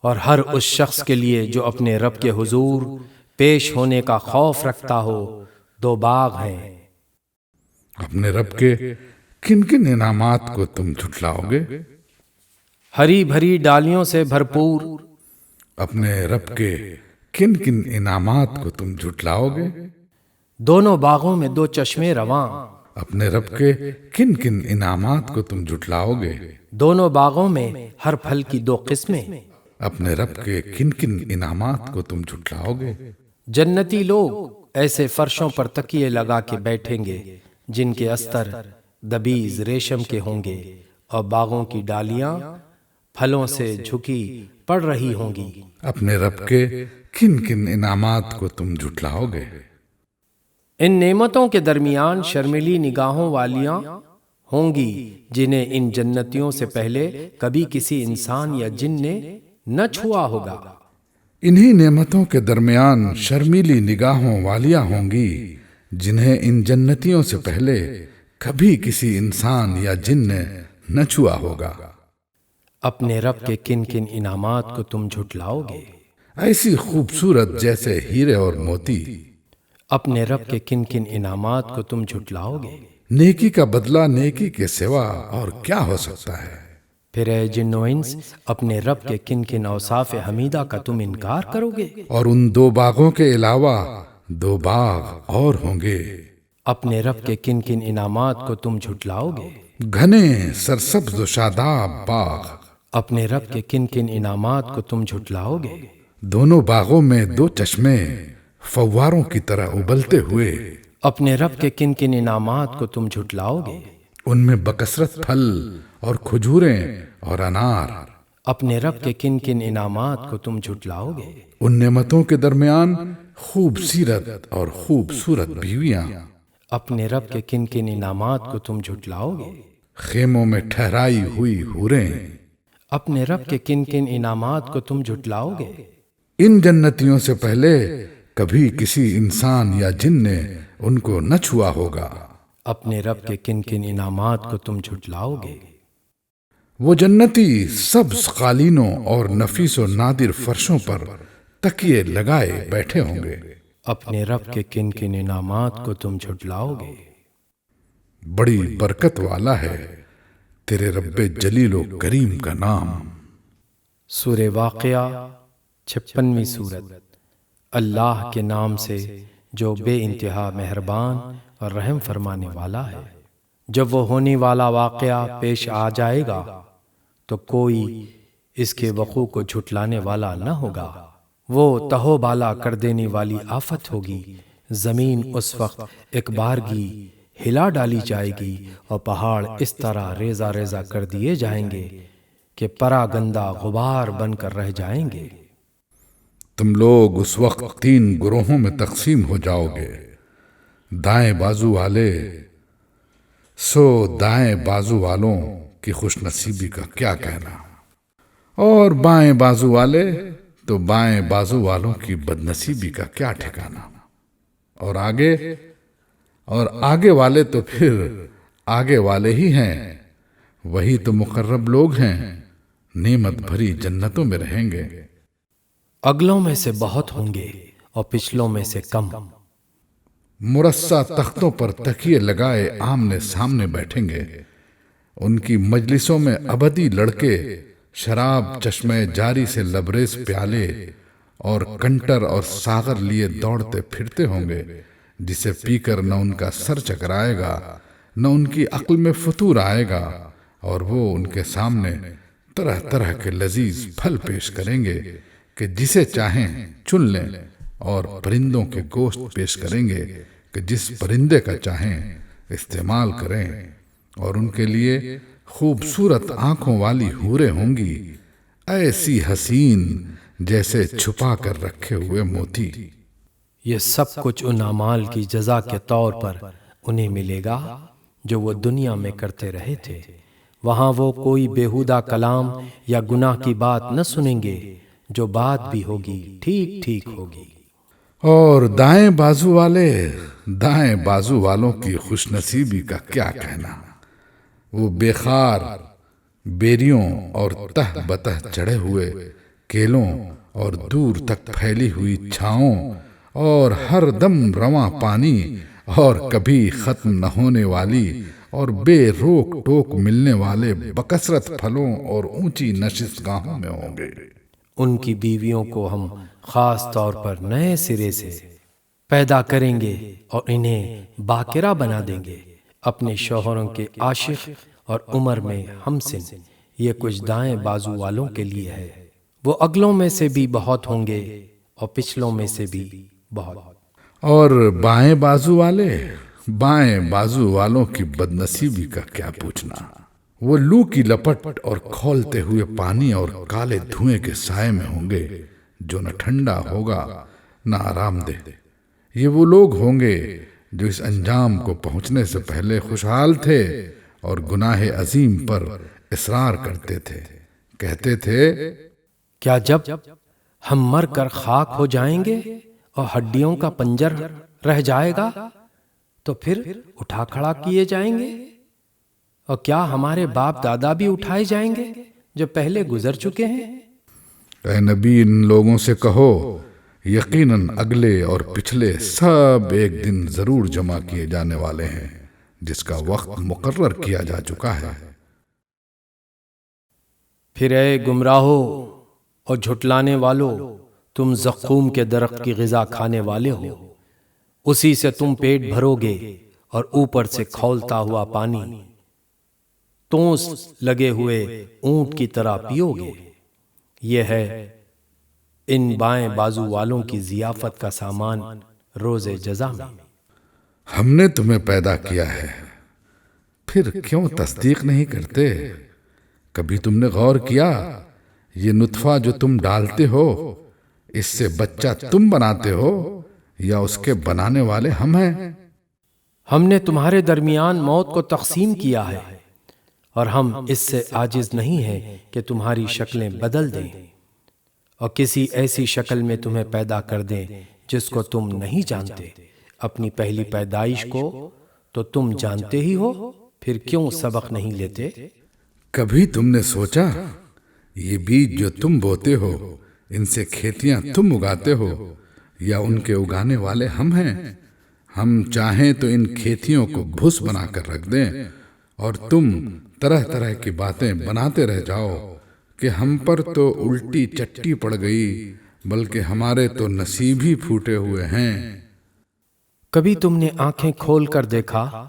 اور ہر اس شخص کے لیے جو اپنے رب کے حضور پیش ہونے کا خوف رکھتا ہو دو باغ ہیں۔ اپنے رب کے کن کن انعامات کو تم جھٹلاؤ گے؟ ہری بھری ڈالیوں سے بھرپور اپنے رب کے کن کن انعامات کو تم جھٹلاؤ گے؟ دونوں باغوں میں دو چشمے رواں۔ اپنے رب کے کن کن انعامات کو تم جھٹلاؤ گے؟ دونوں باغوں میں ہر پھل کی دو قسمیں۔ اپنے رب کے کن کن انعامات کو تم جھٹلاؤ گے؟ جنتی لوگ ایسے فرشوں پر تکیے لگا کے بیٹھیں گے جن کے استر دبیز ریشم کے ہوں گے، اور باغوں کی ڈالیاں پھلوں سے جھکی پڑ رہی ہوں گی۔ اپنے رب کے کن کن انعامات کو تم جھٹلاؤ گے؟ ان نعمتوں کے درمیان شرمیلی نگاہوں والیاں ہوں گی جنہیں ان جنتیوں سے پہلے کبھی کسی انسان یا جن نے نہ چھوا ہوگا۔ انہی نعمتوں کے درمیان شرمیلی نگاہوں والیاں ہوں گی جنہیں ان جنتیوں سے پہلے کبھی کسی انسان یا جن نے نہ چھوا ہوگا۔ اپنے رب کے کن کن انعامات کو تم جھٹلاؤ گے؟ ایسی خوبصورت جیسے ہیرے اور موتی۔ اپنے رب کے کن کن انعامات کو تم جھٹلاؤ گے؟ نیکی کا بدلہ نیکی کے سوا اور کیا ہو سکتا ہے؟ پھر اے جن و انس اپنے رب کے کن کن اوصاف حمیدہ کا تم انکار کرو گے؟ اور ان دو باغوں کے علاوہ دو باغ اور ہوں گے۔ اپنے رب کے کن کن انعامات کو تم جھٹلاؤ گے؟ گھنے سرسبز و شاداب باغ۔ اپنے رب کے کن کن انعامات کو تم جھٹلاؤ گے؟ دونوں باغوں میں دو چشمے فواروں کی طرح ابلتے ہوئے۔ اپنے رب کے کن کن انعامات کو تم جھٹلاؤ گے؟ ان میں بکثرت پھل اور کھجوریں اور انار۔ اپنے رب کے کن کن انعامات کو تم جھٹلاؤ گے؟ ان نعمتوں کے درمیان خوب سیرت اور خوبصورت بیویاں۔ اپنے رب کے کن کن انعامات کو تم جھٹلاؤ گے؟ خیموں میں ٹھہرائی ہوئی حوریں۔ اپنے رب کے کن کن انعامات کو تم جھٹلاؤ گے؟ ان جنتیوں سے پہلے کبھی کسی انسان یا جن نے ان کو نہ چھوا ہوگا۔ اپنے رب کے کن کن انعامات کو تم جھٹلاؤ گے؟ وہ جنتی سبز قالینوں اور نفیس و نادر فرشوں پر تکیے لگائے بیٹھے ہوں گے۔ اپنے رب کے کن کن انعامات کو تم جھٹلاؤ گے؟ بڑی برکت والا ہے تیرے رب جلیل و کریم کا نام۔ سورہ واقعہ 56ویں سورت۔ اللہ کے نام سے جو بے انتہا مہربان اور رحم فرمانے والا ہے۔ جب وہ ہونے والا واقعہ پیش آ جائے گا تو کوئی اس کے وقوع کو جھٹلانے والا نہ ہوگا۔ وہ تہو بالا کر دینے والی آفت ہوگی۔ زمین اس وقت ایک بارگی ہلا ڈالی جائے گی اور پہاڑ اس طرح ریزہ ریزہ کر دیے جائیں گے کہ پراگندہ غبار بن کر رہ جائیں گے۔ تم لوگ اس وقت 3 گروہوں میں تقسیم ہو جاؤ گے۔ دائیں بازو والے سو دائیں بازو والوں کی خوش نصیبی کا کیا کہنا، اور بائیں بازو والے تو بائیں بازو والوں کی بد نصیبی کا کیا ٹھکانہ، اور آگے والے تو پھر آگے والے ہی ہیں، وہی تو مقرب لوگ ہیں، نعمت بھری جنتوں میں رہیں گے۔ اگلوں میں سے بہت ہوں گے اور پچھلوں میں سے کم۔ مرصع تختوں پر تکیے لگائے آمنے سامنے بیٹھیں گے۔ ان کی مجلسوں میں ابدی لڑکے شراب چشمہ جاری سے لبریز پیالے اور کنٹر اور ساغر لیے دوڑتے پھرتے ہوں گے، جسے پی کر نہ ان کا سر چکرائے گا نہ ان کی عقل میں فطور آئے گا، اور وہ ان کے سامنے طرح طرح کے لذیذ پھل پیش کریں گے کہ جسے چاہیں چن لیں، اور پرندوں کے گوشت پیش کریں گے کہ جس پرندے کا چاہیں استعمال کریں، اور ان کے لیے خوبصورت آنکھوں والی حوریں ہوں گی، ایسی حسین جیسے چھپا کر رکھے ہوئے موتی۔ یہ سب کچھ ان اعمال کی جزا کے طور پر انہیں ملے گا جو وہ دنیا میں کرتے رہے تھے۔ وہاں وہ کوئی بیہودہ کلام یا گناہ کی بات نہ سنیں گے، جو بات بھی ہوگی ٹھیک ٹھیک ہوگی۔ اور دائیں بازو والوں کی خوش نصیبی کا کیا کہنا، وہ بےخار بیریوں اور تہ بتہ چڑھے ہوئے کیلوں اور دور تک پھیلی ہوئی چھاؤں اور ہر دم رواں پانی اور کبھی ختم نہ ہونے والی اور بے روک ٹوک ملنے والے بکثرت پھلوں اور اونچی نشست گاہوں میں ہوں گے۔ ان کی بیویوں کو ہم خاص طور پر نئے سرے سے پیدا کریں گے اور انہیں باکرہ بنا دیں گے، اپنے شوہروں کے عاشق اور عمر میں ہمسن۔ یہ کچھ دائیں بازو والوں کے لیے ہے، وہ اگلوں میں سے بھی بہت ہوں گے اور پچھلوں میں سے بھی بہت۔ اور بائیں بازو والوں کی بدنصیبی کا کیا پوچھنا، وہ لو کی لپٹ اور کھولتے ہوئے پانی اور کالے دھوئیں کے سائے میں ہوں گے، جو نہ ٹھنڈا ہوگا نہ آرام دہ۔ یہ وہ لوگ ہوں گے جو اس انجام کو پہنچنے سے پہلے خوشحال تھے اور گناہ عظیم پر اصرار کرتے تھے، کہتے تھے کیا جب ہم مر کر خاک ہو جائیں گے اور ہڈیوں کا پنجر رہ جائے گا تو پھر اٹھا کھڑا کیے جائیں گے؟ اور کیا ہمارے باپ دادا بھی اٹھائے جائیں گے جو پہلے گزر چکے ہیں؟ اے نبی، ان لوگوں سے کہو یقیناً اگلے اور پچھلے سب ایک دن ضرور جمع کیے جانے والے ہیں، جس کا وقت مقرر کیا جا چکا ہے۔ پھر اے گمراہو اور جھٹلانے والو، تم زقوم کے درخت کی غذا کھانے والے ہو، اسی سے تم پیٹ بھرو گے اور اوپر سے کھولتا ہوا پانی تونس لگے ہوئے اونٹ کی طرح پیو گے۔ یہ ہے ان بائیں بازو والوں کی ضیافت کا سامان روز جزا میں۔ ہم نے تمہیں پیدا کیا ہے، پھر کیوں تصدیق نہیں کرتے؟ کبھی تم نے غور کیا یہ نطفہ جو تم ڈالتے ہو، اس سے بچہ تم بناتے ہو یا اس کے بنانے والے ہم ہیں؟ ہم نے تمہارے درمیان موت کو تقسیم کیا ہے، اور ہم اس سے عاجز نہیں ہیں کہ تمہاری شکلیں بدل دیں اور کسی ایسی شکل میں تمہیں پیدا کر دیں جس کو تم نہیں جانتے۔ اپنی پہلی پیدائش کو تو تم جانتے ہی ہو، پھر کیوں سبق نہیں لیتے؟ کبھی تم نے سوچا یہ بیج جو تم بوتے ہو، ان سے کھیتیاں تم اگاتے ہو یا ان کے اگانے والے ہم ہیں؟ ہم چاہیں تو ان کھیتیوں کو بھس بنا کر رکھ دیں اور تم طرح طرح کی باتیں بناتے رہ جاؤ کہ ہم پر تو الٹی چٹی پڑ گئی، بلکہ ہمارے تو نصیب ہی پھوٹے ہوئے ہیں۔ کبھی تم نے آنکھیں کھول کر دیکھا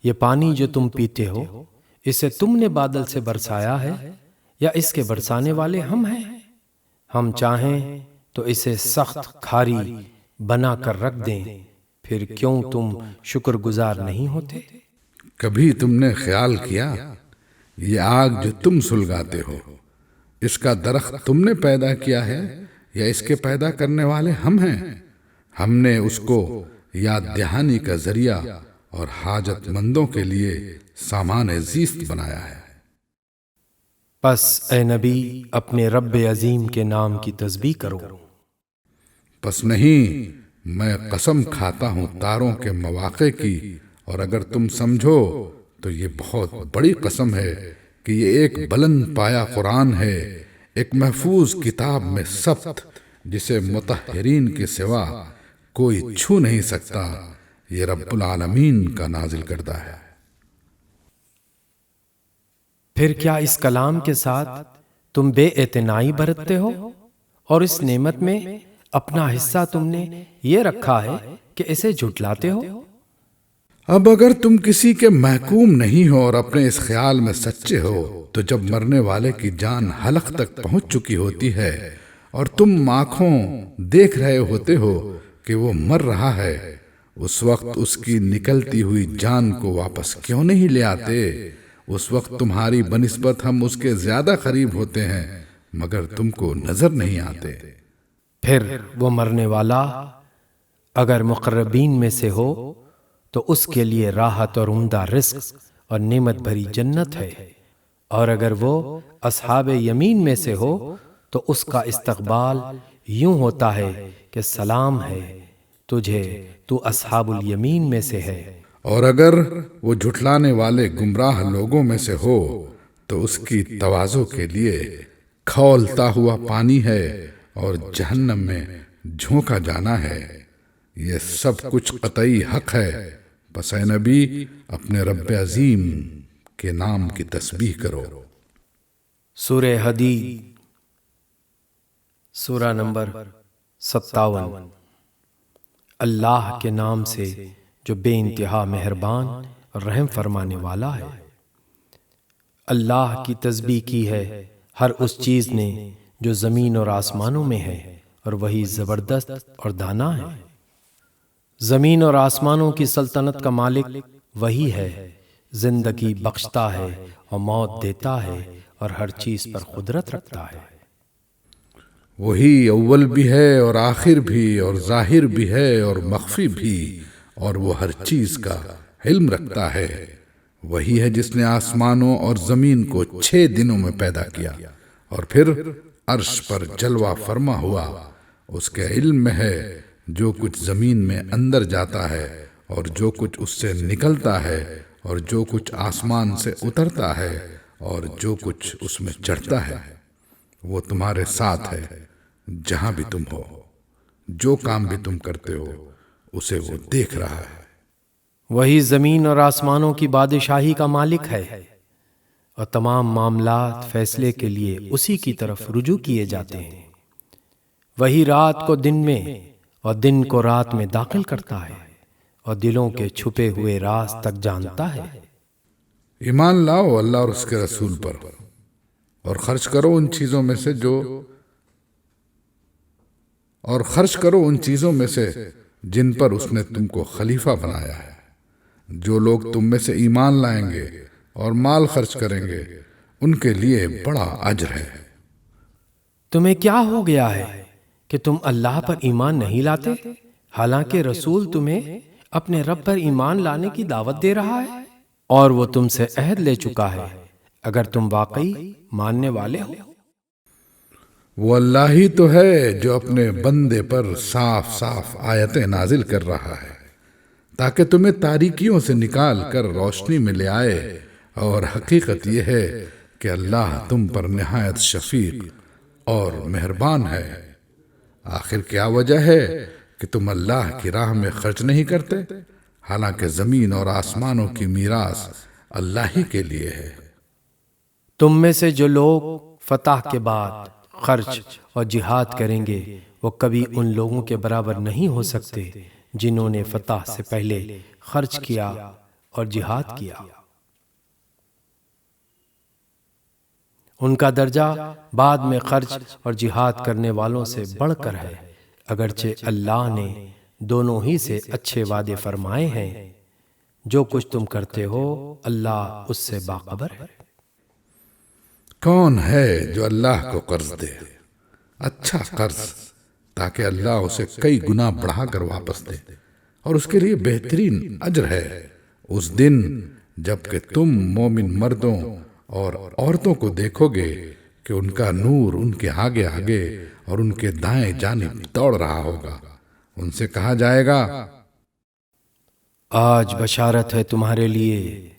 یہ پانی جو تم پیتے ہو، اسے تم نے بادل سے برسایا ہے یا اس کے برسانے والے ہم ہیں؟ ہم چاہیں تو اسے سخت کھاری بنا کر رکھ دیں، پھر کیوں تم شکر گزار نہیں ہوتے؟ کبھی تم نے خیال کیا یہ آگ جو تم سلگاتے ہو، اس کا درخت تم نے پیدا کیا ہے یا اس کے پیدا کرنے والے ہم ہیں؟ ہم نے اس کو یاد دہانی کا ذریعہ اور حاجت مندوں کے لیے سامان زیست بنایا ہے۔ پس اے نبی اپنے رب عظیم کے نام کی تسبیح کرو۔ پس نہیں، میں قسم کھاتا ہوں تاروں کے مواقع کی، اور اگر تم سمجھو تو یہ بہت بڑی قسم ہے کہ یہ ایک بلند پایا قرآن ہے، ایک محفوظ کتاب میں ثبت، جسے مطہرین کے سوا کوئی چھو نہیں سکتا، یہ رب العالمین کا نازل کردہ ہے۔ پھر کیا اس کلام کے ساتھ تم بے اعتنائی برتتے ہو اور اس نعمت میں اپنا حصہ تم نے یہ رکھا ہے کہ اسے جھٹلاتے ہو؟ اب اگر تم کسی کے محکوم نہیں ہو اور اپنے اس خیال میں سچے ہو تو جب مرنے والے کی جان حلق تک پہنچ چکی ہوتی ہے اور تم آنکھوں دیکھ رہے ہوتے ہو کہ وہ مر رہا ہے، اس وقت اس کی نکلتی ہوئی جان کو واپس کیوں نہیں لے آتے؟ اس وقت تمہاری بنسبت ہم اس کے زیادہ قریب ہوتے ہیں مگر تم کو نظر نہیں آتے۔ پھر وہ مرنے والا اگر مقربین میں سے ہو تو اس کے لیے راحت اور عمدہ رزق اور نعمت بھری جنت ہے، اور اگر وہ اصحاب یمین میں سے ہو تو اس کا استقبال یوں ہوتا ہے کہ سلام ہے تجھے، تو اصحاب الیمین میں سے ہے۔ اور اگر وہ جھٹلانے والے گمراہ لوگوں میں سے ہو تو اس کی تواضع کے لیے کھولتا ہوا پانی ہے اور جہنم میں جھونکا جانا ہے۔ یہ سب کچھ قطعی حق ہے، پس اے نبی اپنے رب عظیم کے نام کی تسبیح کرو۔ سورہ حدید سورہ نمبر 57۔ اللہ کے نام سے جو بے انتہا مہربان اور رحم فرمانے والا ہے۔ اللہ کی تسبیح کی ہے ہر اس چیز نے جو زمین اور آسمانوں میں ہے، اور وہی زبردست اور دانا ہے۔ زمین اور آسمانوں کی سلطنت کا مالک وہی ہے، زندگی بخشتا ہے اور موت دیتا ہے، اور ہر چیز پر قدرت رکھتا ہے۔ وہی اول بھی ہے اور آخر بھی اور ظاہر بھی ہے اور مخفی بھی، اور وہ ہر چیز کا علم رکھتا ہے۔ وہی ہے جس نے آسمانوں اور زمین کو 6 دنوں میں پیدا کیا اور پھر عرش پر جلوہ فرما ہوا۔ اس کے علم میں ہے جو کچھ زمین میں اندر جاتا ہے اور جو کچھ اس سے نکلتا ہے، اور جو کچھ آسمان سے اترتا ہے اور جو کچھ اس میں چڑھتا ہے۔ وہ تمہارے ساتھ ہے جہاں بھی تم ہو، جو کام بھی تم کرتے ہو اسے وہ دیکھ رہا ہے۔ وہی زمین اور آسمانوں کی بادشاہی کا مالک ہے، اور تمام معاملات فیصلے کے لیے اسی کی طرف رجوع کیے جاتے ہیں۔ وہی رات کو دن میں اور دن کو رات میں داخل کرتا ہے، اور دلوں کے چھپے ہوئے راز تک جانتا ہے۔ ایمان لاؤ اللہ اور اس کے رسول پر، اور خرچ کرو ان چیزوں میں سے جن پر اس نے تم کو خلیفہ بنایا ہے۔ جو لوگ تم میں سے ایمان لائیں گے اور مال خرچ کریں گے ان کے لیے بڑا اجر ہے۔ تمہیں کیا ہو گیا ہے کہ تم اللہ پر ایمان نہیں لاتے، حالانکہ رسول تمہیں اپنے رب پر ایمان لانے کی دعوت دے رہا ہے، اور وہ تم سے عہد لے چکا ہے اگر تم واقعی ماننے والے ہو۔ وہ اللہ ہی تو ہے جو اپنے بندے پر صاف صاف آیتیں نازل کر رہا ہے تاکہ تمہیں تاریکیوں سے نکال کر روشنی میں لے آئے، اور حقیقت یہ ہے کہ اللہ تم پر نہایت شفیق اور مہربان ہے۔ آخر کیا وجہ ہے کہ تم اللہ کی راہ میں خرچ نہیں کرتے، حالانکہ زمین اور آسمانوں کی میراث اللہ ہی کے لیے ہے۔ تم میں سے جو لوگ فتح کے بعد خرچ اور جہاد کریں گے وہ کبھی ان لوگوں کے برابر نہیں ہو سکتے جنہوں نے فتح سے پہلے خرچ کیا اور جہاد کیا۔ ان کا درجہ بعد میں خرچ اور جہاد کرنے والوں سے بڑھ کر ہے، اگرچہ اللہ نے دونوں ہی سے اچھے وعدے فرمائے ہیں۔ جو کچھ تم کرتے ہو اللہ اس سے باخبر ہے۔ کون ہے جو اللہ کو قرض دے، اچھا قرض، تاکہ اللہ اسے کئی گنا بڑھا کر واپس دے، اور اس کے لیے بہترین اجر ہے اس دن جب کہ تم مومن مردوں اور عورتوں کو دیکھو گے کہ ان کا نور ان کے آگے آگے اور ان کے دائیں جانب دوڑ رہا ہوگا۔ ان سے کہا جائے گا، آج بشارت ہے تمہارے لیے،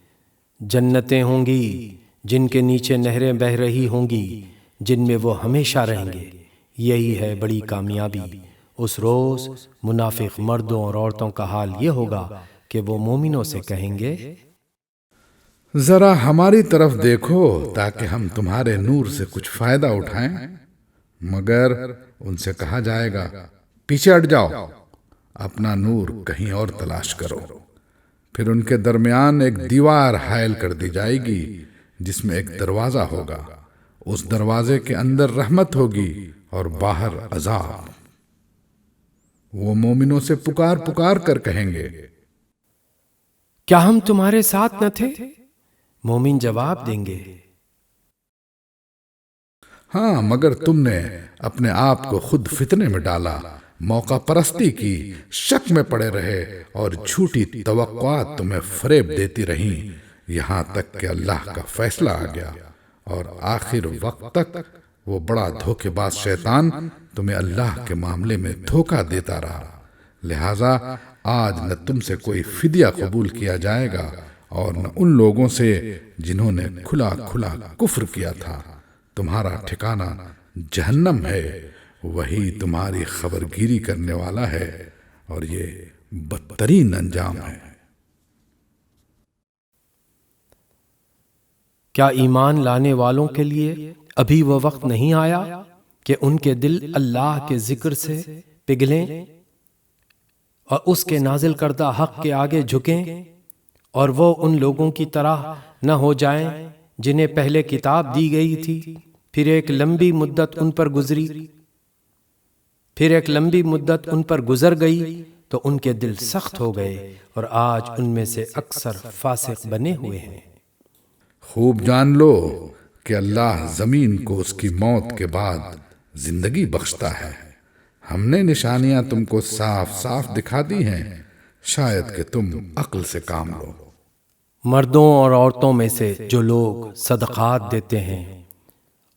جنتیں ہوں گی جن کے نیچے نہریں بہہ رہی ہوں گی، جن میں وہ ہمیشہ رہیں گے، یہی ہے بڑی کامیابی، اس روز منافق مردوں اور عورتوں کا حال یہ ہوگا کہ وہ مومنوں سے کہیں گے ذرا ہماری طرف دیکھو تاکہ ہم تمہارے نور سے کچھ فائدہ اٹھائیں، مگر ان سے کہا جائے گا پیچھے ہٹ جاؤ، اپنا نور کہیں اور تلاش کرو۔ پھر ان کے درمیان ایک دیوار حائل کر دی جائے گی جس میں ایک دروازہ ہوگا، اس دروازے کے اندر رحمت ہوگی اور باہر عذاب۔ وہ مومنوں سے پکار پکار کر کہیں گے کیا ہم تمہارے ساتھ نہ تھے؟ مومن جواب دیں گے ہاں، مگر تم نے اپنے آپ کو خود فتنے میں ڈالا، موقع پرستی کی، شک میں پڑے رہے اور جھوٹی توقعات تمہیں فریب دیتی رہیں، یہاں تک کہ اللہ کا فیصلہ آ گیا اور آخر وقت تک وہ بڑا دھوکے باز شیطان تمہیں اللہ کے معاملے میں دھوکہ دیتا رہا۔ لہذا آج نہ تم سے کوئی فدیہ قبول کیا جائے گا اور نہ ان لوگوں سے جنہوں نے کھلا کھلا کفر کیا تھا۔ تمہارا ٹھکانہ جہنم ہے، وہی تمہاری خبرگیری کرنے والا ہے، اور یہ بدترین انجام ہے۔ کیا ایمان لانے والوں کے لیے ابھی وہ وقت نہیں آیا کہ ان کے دل اللہ کے ذکر سے پگھلیں اور اس کے نازل کردہ حق کے آگے جھکیں، اور وہ ان لوگوں کی طرح نہ ہو جائیں جنہیں پہلے کتاب دی گئی تھی، پھر ایک لمبی مدت ان پر گزر گئی تو ان کے دل سخت ہو گئے اور آج ان میں سے اکثر فاسق بنے ہوئے ہیں۔ خوب جان لو کہ اللہ زمین کو اس کی موت کے بعد زندگی بخشتا ہے۔ ہم نے نشانیاں تم کو صاف صاف دکھا دی ہیں، شاید کہ تم عقل سے کام لو۔ مردوں اور عورتوں میں سے جو لوگ صدقات دیتے ہیں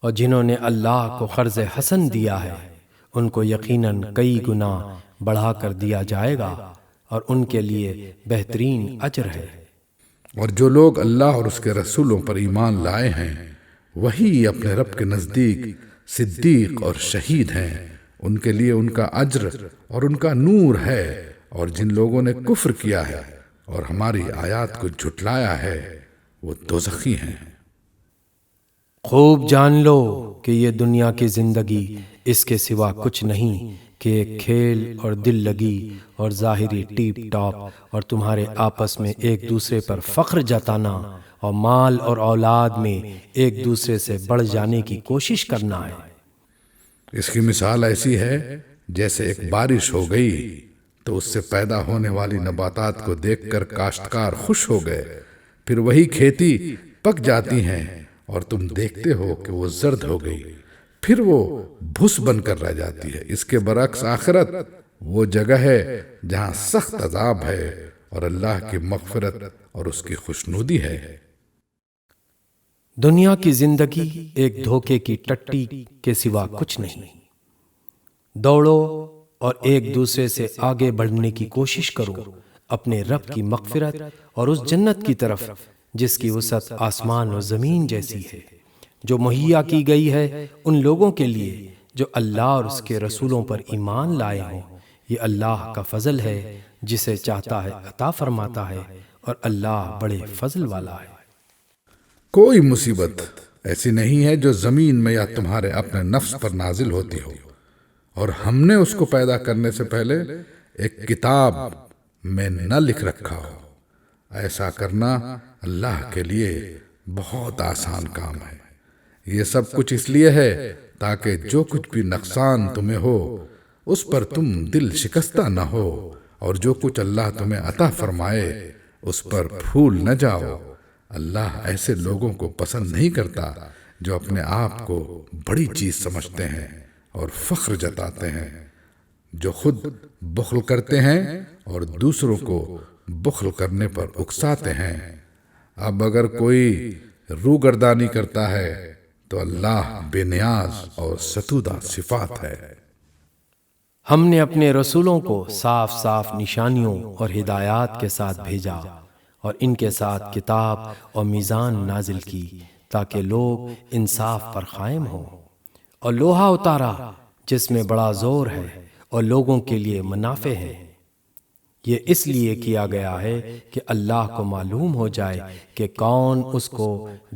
اور جنہوں نے اللہ کو قرض حسن دیا ہے، ان کو یقیناً کئی گنا بڑھا کر دیا جائے گا اور ان کے لیے بہترین اجر ہے۔ اور جو لوگ اللہ اور اس کے رسولوں پر ایمان لائے ہیں وہی اپنے رب کے نزدیک صدیق اور شہید ہیں، ان کے لیے ان کا اجر اور ان کا نور ہے، اور جن لوگوں نے کفر کیا ہے اور ہماری آیات کو جھٹلایا ہے وہ دوزخی ہیں۔ خوب جان لو کہ یہ دنیا کی زندگی اس کے سوا کچھ نہیں کہ ایک کھیل اور دل لگی اور ظاہری ٹیپ ٹاپ، اور تمہارے آپس میں ایک دوسرے پر فخر جتانا اور مال اور اولاد میں ایک دوسرے سے بڑھ جانے کی کوشش کرنا ہے۔ اس کی مثال ایسی ہے جیسے ایک بارش ہو گئی تو اس سے پیدا ہونے والی نباتات کو دیکھ کر کاشتکار خوش ہو گئے، پھر وہی کھیتی پک جاتی ہیں اور تم دیکھتے ہو کہ وہ زرد ہو گئی، پھر وہ بھس بن کر رہ جاتی ہے۔ اس کے برعکس آخرت وہ جگہ ہے جہاں سخت عذاب ہے اور اللہ کی مغفرت اور اس کی خوشنودی ہے۔ دنیا کی زندگی ایک دھوکے کی ٹٹی کے سوا کچھ نہیں۔ دوڑو اور ایک دوسرے سے آگے بڑھنے کی کوشش کرو اپنے رب کی مغفرت اور اس جنت کی طرف جس کی وسعت آسمان و زمین جیسی ہے، جو مہیا کی گئی ہے ان لوگوں کے لیے جو اللہ اور اس کے رسولوں پر ایمان لائے ہوں۔ یہ اللہ کا فضل ہے، جسے چاہتا ہے عطا فرماتا ہے، اور اللہ بڑے فضل والا ہے۔ کوئی مصیبت ایسی نہیں ہے جو زمین میں یا تمہارے اپنے نفس پر نازل ہوتی ہو اور ہم نے اس کو پیدا کرنے سے پہلے ایک کتاب میں نہ لکھ رکھا ہو۔ ایسا کرنا اللہ کے لیے بہت آسان کام ہے۔ یہ سب کچھ اس لیے ہے تاکہ جو کچھ بھی نقصان تمہیں ہو اس پر تم دل شکستہ نہ ہو، اور جو کچھ اللہ تمہیں عطا فرمائے اس پر پھول نہ جاؤ۔ اللہ ایسے لوگوں کو پسند نہیں کرتا جو اپنے آپ کو بڑی چیز سمجھتے ہیں اور فخر جتاتے ہیں، جو خود بخل کرتے ہیں اور دوسروں کو بخل کرنے پر اکساتے ہیں۔ اب اگر کوئی روگردانی کرتا ہے تو اللہ بے نیاز اور ستودہ صفات ہے۔ ہم نے اپنے رسولوں کو صاف صاف نشانیوں اور ہدایات کے ساتھ بھیجا اور ان کے ساتھ کتاب اور میزان نازل کی تاکہ لوگ انصاف پر قائم ہوں، اور لوہا اتارا جس میں بڑا زور ہے اور لوگوں کے لیے منافع ہیں۔ یہ اس لیے کیا گیا ہے کہ اللہ کو معلوم ہو جائے کہ کون اس کو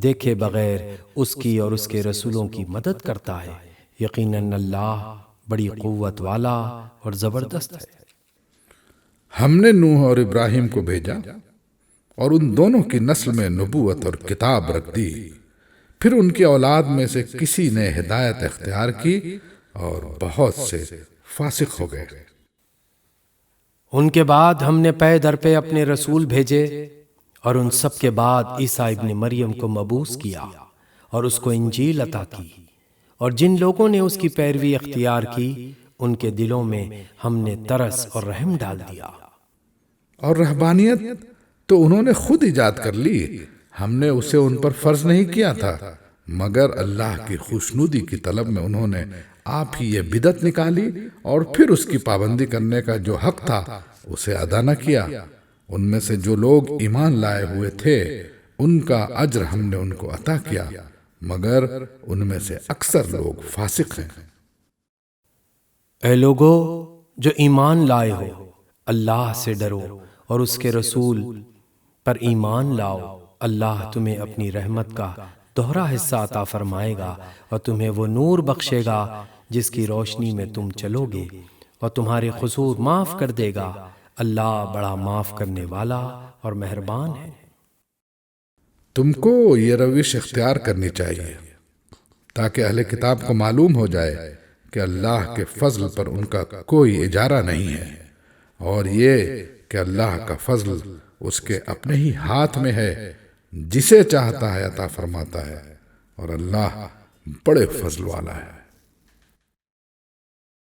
دیکھے بغیر اس کی اور اس کے رسولوں کی مدد کرتا ہے۔ یقیناً اللہ بڑی قوت والا اور زبردست ہے۔ ہم نے نوح اور ابراہیم کو بھیجا اور ان دونوں کی نسل میں نبوت اور کتاب رکھ دی، پھر ان کی اولاد میں سے کسی نے ہدایت اختیار کی اور بہت سے فاسق ہو گئے۔ ان کے بعد ہم نے پے در پہ اپنے رسول بھیجے، اور ان سب کے بعد عیسیٰ ابن مریم کو مبعوث کیا اور اس کو انجیل عطا کی، اور جن لوگوں نے اس کی پیروی اختیار کی ان کے دلوں میں ہم نے ترس اور رحم ڈال دیا۔ اور رہبانیت تو انہوں نے خود ایجاد کر لی، ہم نے اسے ان پر فرض نہیں کیا تھا، مگر اللہ کی خوشنودی کی طلب میں انہوں نے آپ ہی یہ بدعت نکالی اور پھر اس کی پابندی کرنے کا جو حق تھا اسے ادا نہ کیا۔ ان میں سے جو لوگ ایمان لائے ہوئے تھے ان کا اجر ہم نے ان کو عطا کیا، مگر ان میں سے اکثر لوگ فاسق ہیں۔ اے لوگو جو ایمان لائے ہو، اللہ سے ڈرو اور اس کے رسول پر ایمان لاؤ۔ اللہ تمہیں اپنی رحمت کا دوہرا حصہ عطا فرمائے گا اور تمہیں وہ نور بخشے گا جس کی روشنی میں تم چلو گے، اور تمہارے قصور معاف کر دے گا۔ اللہ بڑا معاف کرنے والا اور مہربان ہے۔ تم کو یہ روش اختیار کرنی چاہیے تاکہ اہل کتاب کو معلوم ہو جائے کہ اللہ کے فضل پر ان کا کوئی اجارہ نہیں ہے، اور یہ کہ اللہ کا فضل اس کے اپنے ہی ہاتھ میں ہے، جسے چاہتا ہے عطا فرماتا ہے، اور اللہ بڑے فضل والا ہے۔